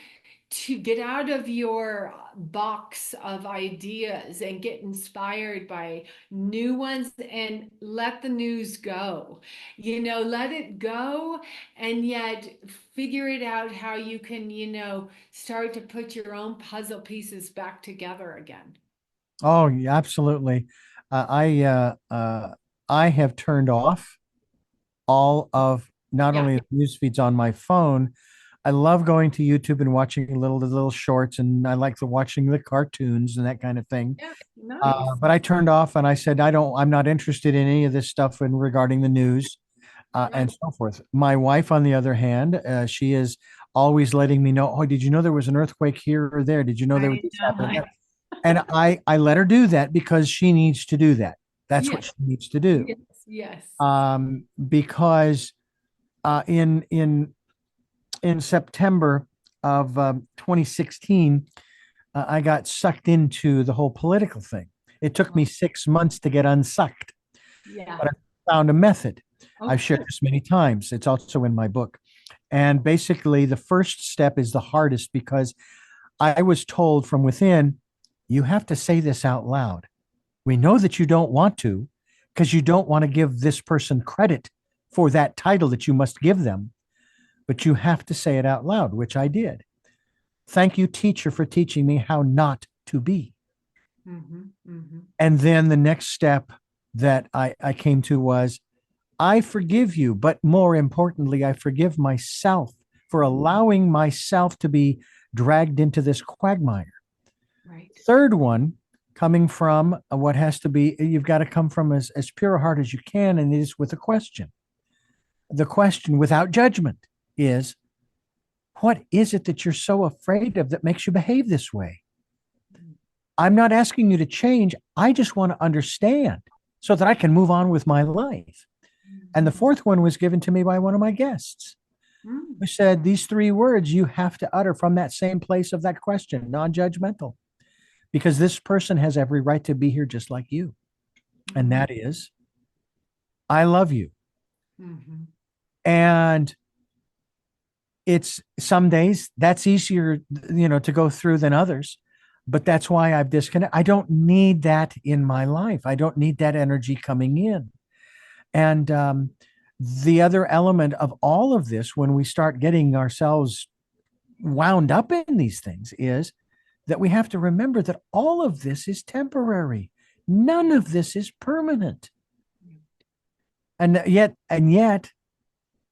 to get out of your box of ideas and get inspired by new ones and let the news go. Let it go, and yet figure it out how you can, start to put your own puzzle pieces back together again. Oh, yeah, absolutely. I have turned off all of not Yeah. only the news feeds on my phone. I love going to YouTube and watching the little shorts, and I like watching the cartoons and that kind of thing. Yeah. Nice. But I turned off and I said, I'm not interested in any of this stuff and regarding the news and Right. so forth. My wife, on the other hand, she is always letting me know, oh, did you know there was an earthquake here or there? Did you know there was I this happening? know. And I let her do that because she needs to do that. That's Yes. what she needs to do. Yes. Yes. Because in September of 2016, I got sucked into the whole political thing. It took me 6 months to get unsucked, Yeah. but I found a method. Oh, I've shared good. this many times. It's also in my book. And basically, the first step is the hardest because I was told from within, you have to say this out loud. We know that you don't want to because you don't want to give this person credit for that title that you must give them, but you have to say it out loud, which I did. Thank you, teacher, for teaching me how not to be. Hmm. Hmm. And then the next step that I came to was, I forgive you, but more importantly, I forgive myself for allowing myself to be dragged into this quagmire. Right. Third one, coming from what has to be, you've got to come from as pure a heart as you can, and it is with a question. The question without judgment is, what is it that you're so afraid of that makes you behave this way? I'm not asking you to change. I just want to understand so that I can move on with my life. And the fourth one was given to me by one of my guests Mm. who said, these three words you have to utter from that same place of that question, non judgmental, because this person has every right to be here just like you. And Mm. that is, I love you. Mhm. And it's some days that's easier, to go through than others. But that's why I've disconnected. I don't need that in my life. I don't need that energy coming in. And the other element of all of this, when we start getting ourselves wound up in these things, is that we have to remember that all of this is temporary. None of this is permanent. And yet,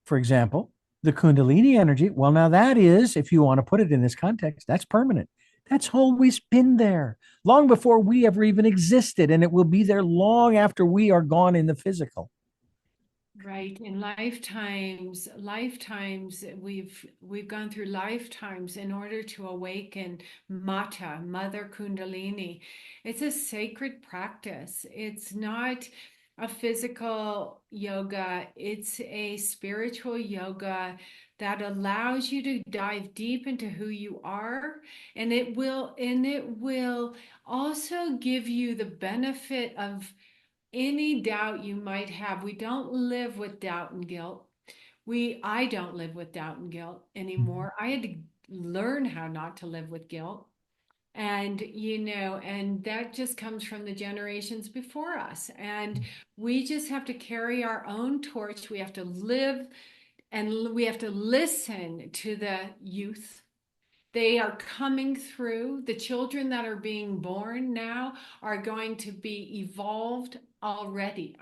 for example, the Kundalini energy, well, now that is, if you want to put it in this context, that's permanent. That's always been there long before we ever even existed. And it will be there long after we are gone in the physical. Right. In lifetimes, we've gone through lifetimes in order to awaken Mata, Mother Kundalini. It's a sacred practice. It's not a physical yoga, it's a spiritual yoga that allows you to dive deep into who you are, and it will also give you the benefit of any doubt you might have. We don't live with doubt and guilt. I don't live with doubt and guilt anymore. I had to learn how not to live with guilt. And that just comes from the generations before us. And we just have to carry our own torch. We have to live and we have to listen to the youth. They are coming through. The children that are being born now are going to be evolved already.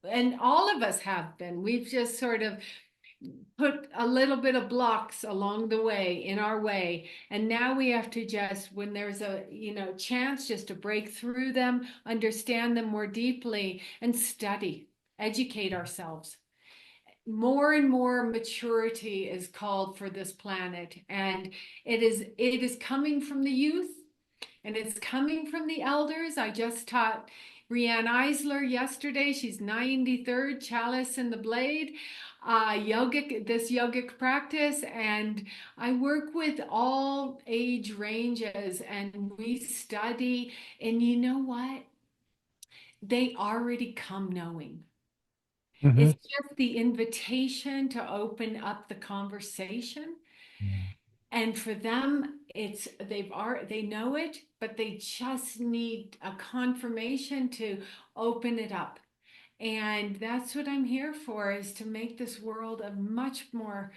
And all of us have been. We've just sort of put a little bit of blocks along the way in our way. And now we have to just, when there's a, chance just to break through them, understand them more deeply and study, educate ourselves. More and more maturity is called for this planet, and it is coming from the youth, and it's coming from the elders. I just taught Rianne Eisler yesterday. She's 93rd Chalice and the Blade, yogic practice, and I work with all age ranges, and we study. And you know what? They already come knowing. Mhm. It's just the invitation to open up the conversation. And for them, they know it, but they just need a confirmation to open it up. And that's what I'm here for, is to make this world a much more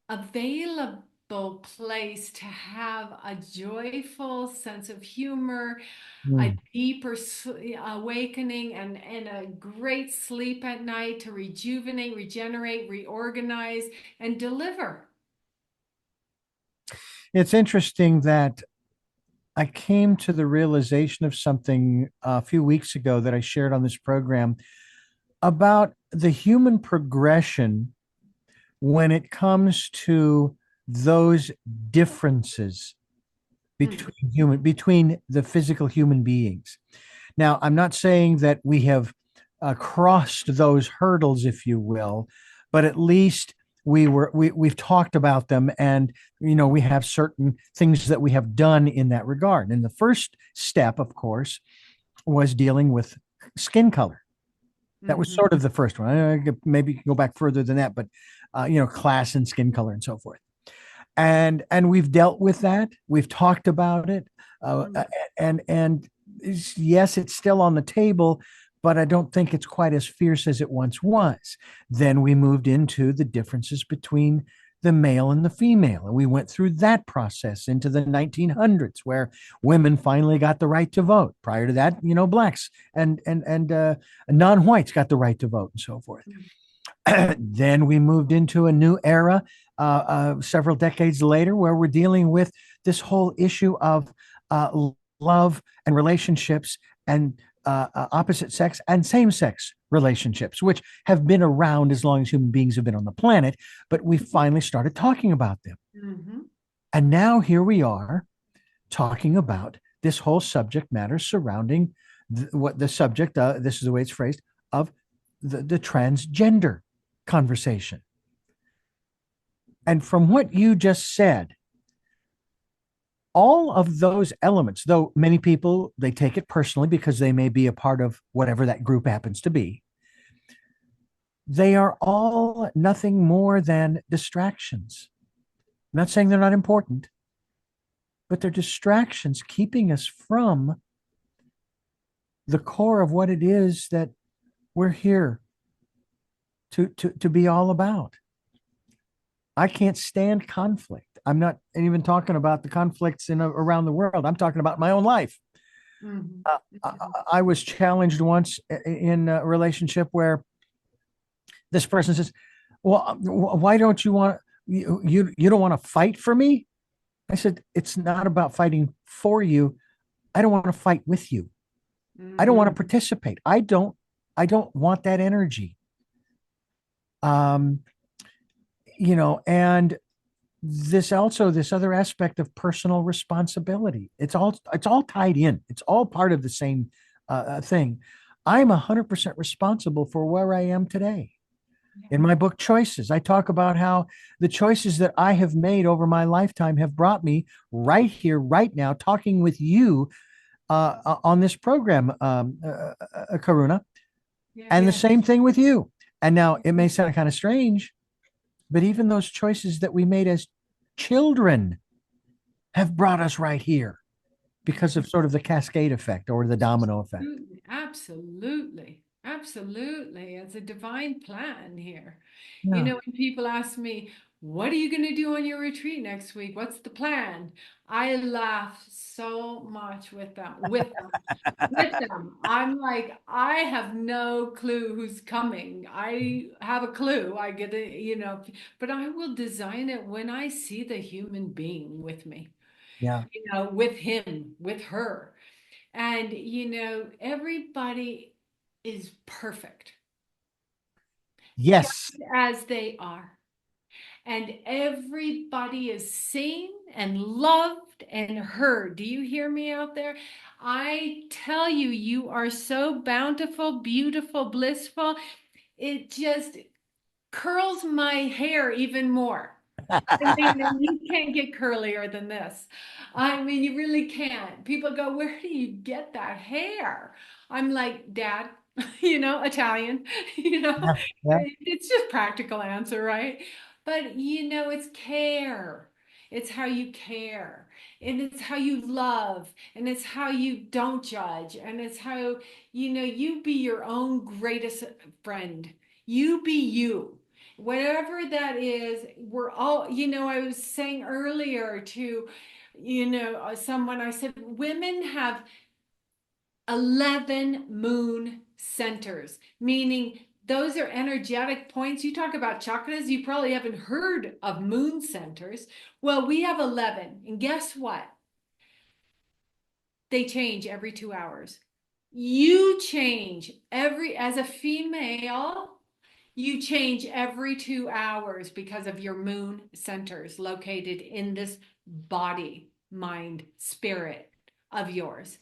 available place to have a joyful sense of humor, a Mm. deeper awakening, and a great sleep at night to rejuvenate, regenerate, reorganize, and deliver. It's interesting that I came to the realization of something a few weeks ago that I shared on this program about the human progression when it comes to those differences Mm, between the physical human beings. Now, I'm not saying that we have crossed those hurdles, if you will, but at least we've talked about them, and we have certain things that we have done in that regard. And the first step, of course, was dealing with skin color. That was mhm, sort of the first one. I could maybe go back further than that, but class and skin color and so forth. And we've dealt with that. We've talked about it, mm, and yes, it's still on the table, but I don't think it's quite as fierce as it once was. Then we moved into the differences between the male and the female, and we went through that process into the 1900s, where women finally got the right to vote. Prior to that, blacks and non-whites got the right to vote, and so forth. mm, Then we moved into a new era several decades later, where we're dealing with this whole issue of love and relationships, and opposite sex and same sex relationships, which have been around as long as human beings have been on the planet, but we finally started talking about them. mhm. And now here we are talking about this whole subject matter surrounding what the subject, this is the way it's phrased, of the transgender conversation. And from what you just said, all of those elements, though many people, they take it personally because they may be a part of whatever that group happens to be, they are all nothing more than distractions. I'm not saying they're not important, but they're distractions keeping us from the core of what it is that we're here to be all about. I can't stand conflict. I'm not even talking about the conflicts around the world. I'm talking about my own life. Mhm. Uh, I, Mhm. I was challenged once in a relationship where this person says, "Well, why don't you want you don't want to fight for me?" I said, "It's not about fighting for you. I don't want to fight with you. I don't want to Mhm. participate. I don't want that energy." Um, and this other aspect of personal responsibility. It's all tied in. It's all part of the same thing. I'm 100% responsible for where I am today. Yeah. In my book Choices, I talk about how the choices that I have made over my lifetime have brought me right here, right now, talking with you on this program, Karuna, Yeah. and the Yeah. same thing with you. And now it may sound kind of strange, but even those choices that we made as children have brought us right here because of sort of the cascade effect or the domino effect. Absolutely, absolutely, absolutely. It's a divine plan here. Yeah. When people ask me, what are you going to do on your retreat next week? What's the plan? I laugh so much with them. I'm like, I have no clue who's coming. I have a clue. I get it, but I will design it when I see the human being with me, Yeah. with him, with her. And, everybody is perfect just Yes. as they are. And everybody is seen and loved and heard. Do you hear me out there? I tell you, you are so bountiful, beautiful, blissful. It just curls my hair even more. I mean, and you can't get curlier than this. I mean, you really can't. People go, where do you get that hair? I'm like, Dad, Italian, Yeah. Yeah. it's just practical answer, right? But it's care. It's how you care. And it's how you love. And it's how you don't judge. And it's how, you be your own greatest friend. You be you. Whatever that is, we're all, I was saying earlier to, someone, I said, women have 11 moon centers, meaning those are energetic points. You talk about chakras, you probably haven't heard of moon centers. Well, we have 11. And guess what? They change every 2 hours. You change as a female, you change every 2 hours because of your moon centers located in this body, mind, spirit of yours.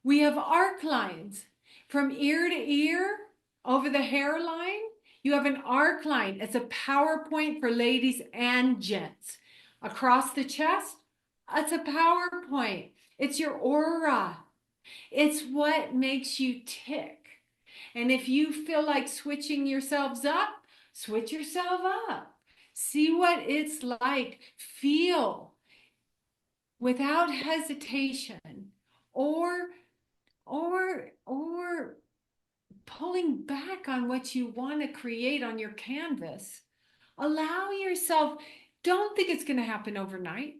We have arc lines from ear to ear over the hairline. You have an arc line. It's a power point for ladies and gents. Across the chest, it's a power point. It's your aura. It's what makes you tick. And if you feel like switching yourselves up, switch yourself up. See what it's like. Feel without hesitation or or pulling back on what you want to create on your canvas. Allow yourself, don't think it's going to happen overnight.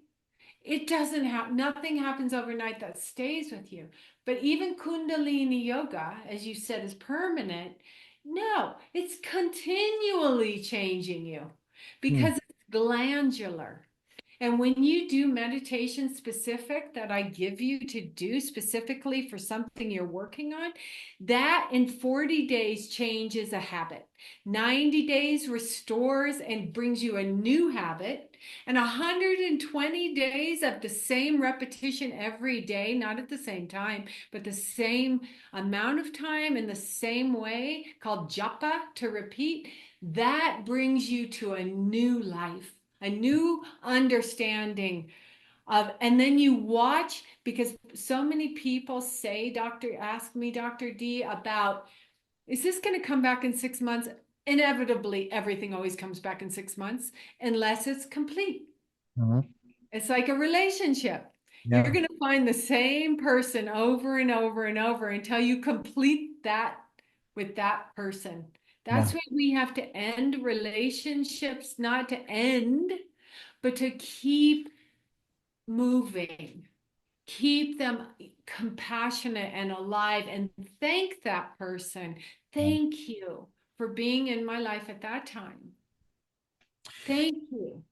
It doesn't happen. Nothing happens overnight that stays with you. But even Kundalini yoga, as you said, is permanent. No, it's continually changing you Hmm. because it's glandular. And when you do meditation specific that I give you to do specifically for something you're working on, that in 40 days changes a habit. 90 days restores and brings you a new habit. And 120 days of the same repetition every day, not at the same time, but the same amount of time in the same way, called japa, to repeat, that brings you to a new life, a new understanding of, and then you watch, because so many people say, ask me, Dr. D, about, is this going to come back in 6 months? Inevitably, everything always comes back in 6 months unless it's complete. Mhm. It's like a relationship. You're Yeah. going to find the same person over and over and over until you complete that with that person. Yeah. That's why we have to end relationships, not to end, but to keep moving, keep them compassionate and alive, and thank that person. Thank you for being in my life at that time. Thank you.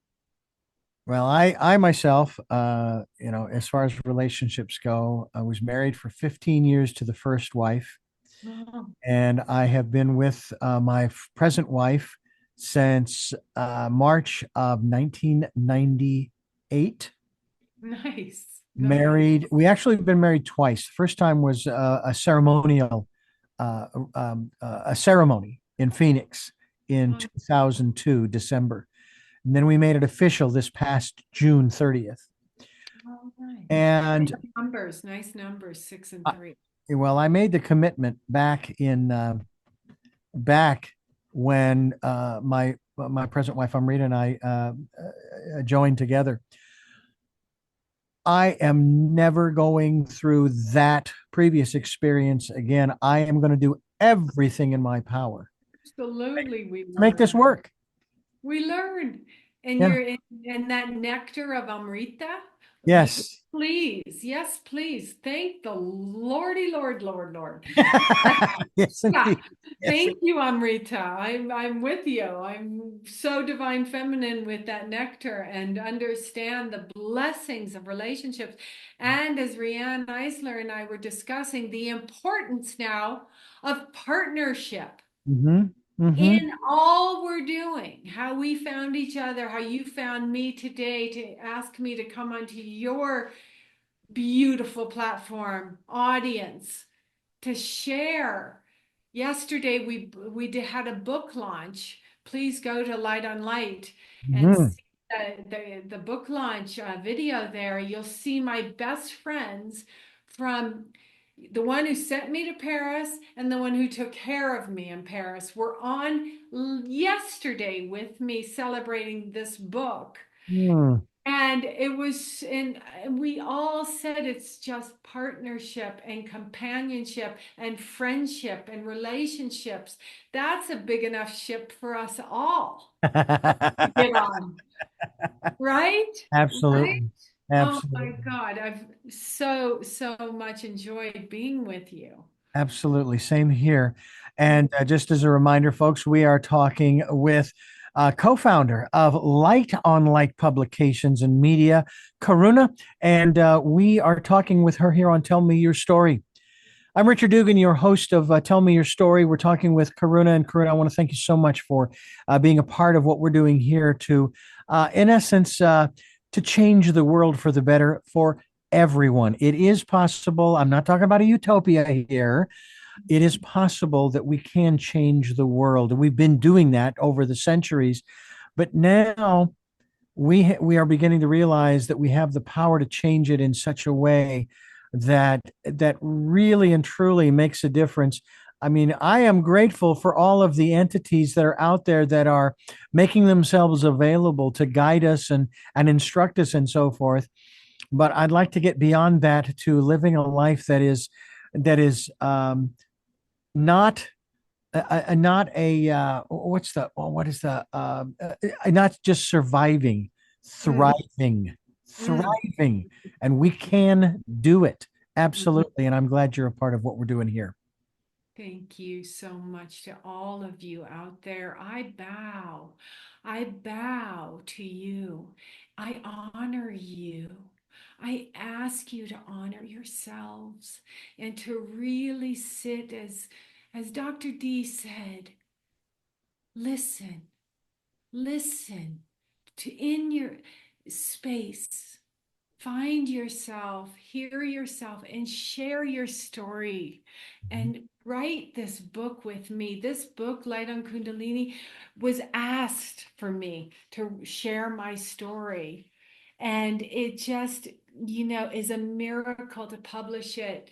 Well, I myself, as far as relationships go, I was married for 15 years to the first wife, Oh, and I have been with my present wife since March of 1998. nice, nice. Married, we actually been married twice. First time was a ceremony in Phoenix in Oh, 2002, December. And then we made it official this past June 30th. oh, nice. And Nice numbers, 6 and 3. well, I made the commitment back when my present wife Amrita and I joined together. I am never going through that previous experience again. I am going to do everything in my power Absolutely, we to make this learn. work. We learn. And Yeah. you're in that nectar of Amrita. Yes. Please, yes, please. Thank the Lordy, Lord, Lord, Lord. Yes, Yeah. indeed. Yes. Thank you, Amrita. I'm with you. I'm so divine feminine with that nectar and understand the blessings of relationships. And as Rianne Eisler and I were discussing, the importance now of partnership Mm-hmm. Mm-hmm. in all we're doing, how we found each other, how you found me today to ask me to come onto your beautiful platform audience to share. Yesterday had a book launch. Please go to Light on Light and Mm-hmm. see the book launch video there. You'll see my best friends, from the one who sent me to Paris and the one who took care of me in Paris, were on yesterday with me celebrating this book. Mm. And And it was, and we all said it's just partnership and companionship and friendship and relationships. That's a big enough ship for us all to get on, right? Right? Absolutely. Oh my Absolutely. God, I've so much enjoyed being with you. Absolutely. Same here. And just as a reminder, folks, we are talking with co-founder of Light on Light Publications and Media, Karuna, and we are talking with her here on Tell Me Your Story. I'm Richard Dugan, your host of Tell Me Your Story. We're talking with Karuna, and Karuna, I want to thank you so much for being a part of what we're doing here to, in essence, to change the world for the better for everyone. It is possible. I'm not talking about a utopia here. It is possible that we can change the world, and we've been doing that over the centuries. But now we are beginning to realize that we have the power to change it in such a way that really and truly makes a difference. I mean, I am grateful for all of the entities that are out there that are making themselves available to guide us and instruct us and so forth. But I'd like to get beyond that to living a life that is not not a what's the what is the not just surviving, Mm, thriving, mm, thriving, and we can do it mm. absolutely. And I'm glad you're a part of what we're doing here. Thank you so much to all of you out there. I bow to you. I honor you. I ask you to honor yourselves and to really sit as Dr. D said, listen, listen to in your space. Find yourself, hear yourself, and share your story. And write this book with me. This book, Light on Kundalini, was asked for me to share my story. And it just, is a miracle to publish it.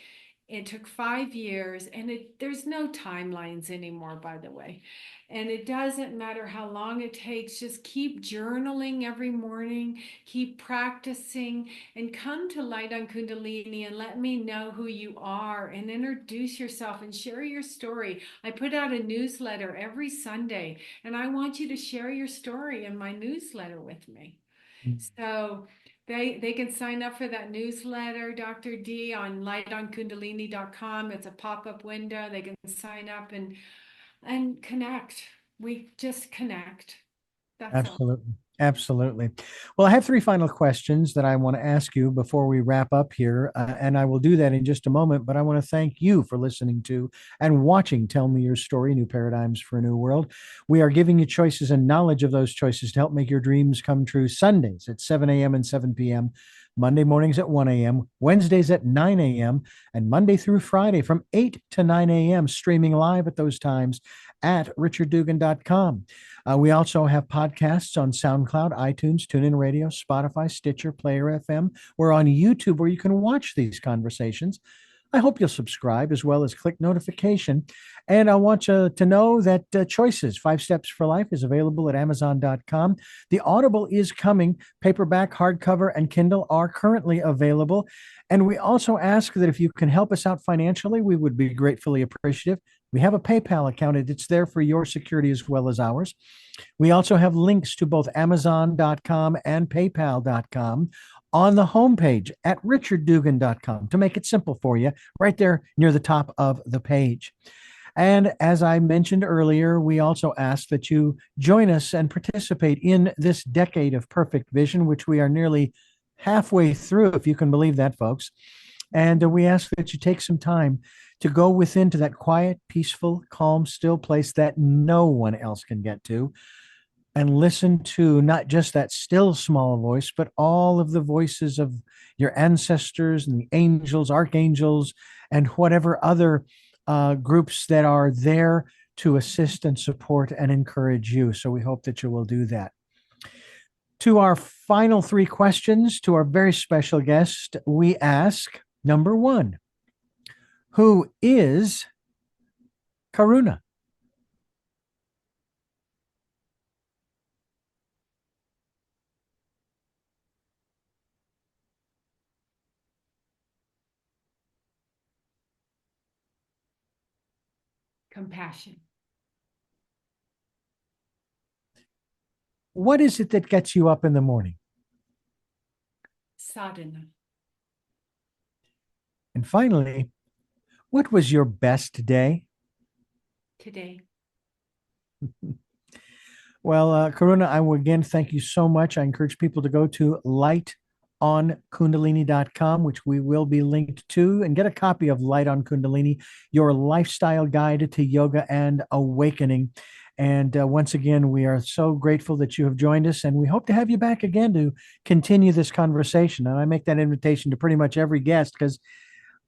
It took 5 years, and there's no timelines anymore, by the way. And it doesn't matter how long it takes, just keep journaling every morning, keep practicing, and come to Light on Kundalini and let me know who you are and introduce yourself and share your story. I put out a newsletter every Sunday, and I want you to share your story in my newsletter with me. So they can sign up for that newsletter, Dr. D, on lightonkundalini.com. It's a pop-up window. They can sign up and connect. We just connect. That's all. Absolutely. Absolutely. Well, I have three final questions that I want to ask you before we wrap up here. And I will do that in just a moment. But I want to thank you for listening to and watching Tell Me Your Story, New Paradigms for a New World. We are giving you choices and knowledge of those choices to help make your dreams come true. Sundays at 7 a.m. and 7 p.m., Monday mornings at 1 a.m., Wednesdays at 9 a.m., and Monday through Friday from 8 to 9 a.m., streaming live at those times at richarddugan.com. We also have podcasts on SoundCloud, iTunes, TuneIn Radio, Spotify, Stitcher, Player FM. We're on YouTube where you can watch these conversations. I hope you'll subscribe as well as click notification. And I want you to know that Choices, 5 Steps for Life, is available at Amazon.com. The Audible is coming. Paperback, hardcover, and Kindle are currently available. And we also ask that if you can help us out financially, we would be gratefully appreciative. We have a PayPal account. It's there for your security as well as ours. We also have links to both Amazon.com and PayPal.com on the homepage at richarddugan.com to make it simple for you, right there near the top of the page. And as I mentioned earlier, we also ask that you join us and participate in this decade of perfect vision, which we are nearly halfway through, if you can believe that, folks. And we ask that you take some time to go within to that quiet, peaceful, calm, still place that no one else can get to, and listen to not just that still small voice, but all of the voices of your ancestors and the angels, archangels, and whatever other groups that are there to assist and support and encourage you. So we hope that you will do that. To our final three questions to our very special guest, we ask number one, who is Karuna? Compassion. What is it that gets you up in the morning? Sadhana. And finally, what was your best day? Today. Well, Karuna, I will again thank you so much. I encourage people to go to lightonkundalini.com, which we will be linked to, and get a copy of Light on Kundalini, your lifestyle guide to yoga and awakening. And once again, we are so grateful that you have joined us, and we hope to have you back again to continue this conversation. And I make that invitation to pretty much every guest because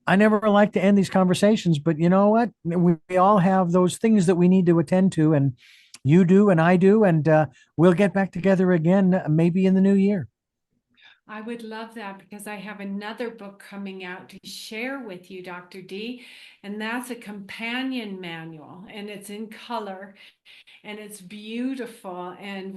I never like to end these conversations, but you know what? We all have those things that we need to attend to, and you do, and I do, and we'll get back together again, maybe in the new year. I would love that because I have another book coming out to share with you, Dr. D, and that's a companion manual, and it's in color, and it's beautiful. And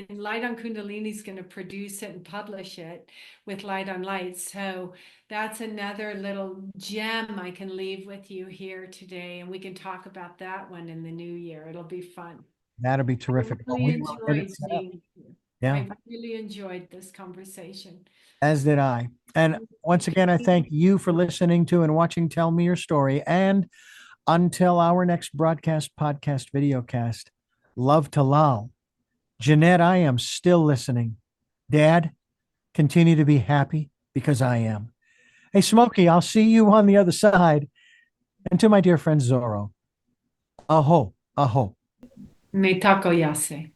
Light on Kundalini is going to produce it and publish it with Light on Light. So that's another little gem I can leave with you here today, and we can talk about that one in the new year. It'll be fun. That'll be I terrific. Well, really we will get it enjoyed set up. being here. Yeah, I really enjoyed this conversation. as did I. And once again, I thank you for listening to and watching Tell Me Your Story. And until our next broadcast, podcast, video cast, love to Lal. Jeanette, I am still listening. Dad, continue to be happy because I am. Hey, Smokey, I'll see you on the other side. And to my dear friend Zorro, aho, aho. Me taco yase.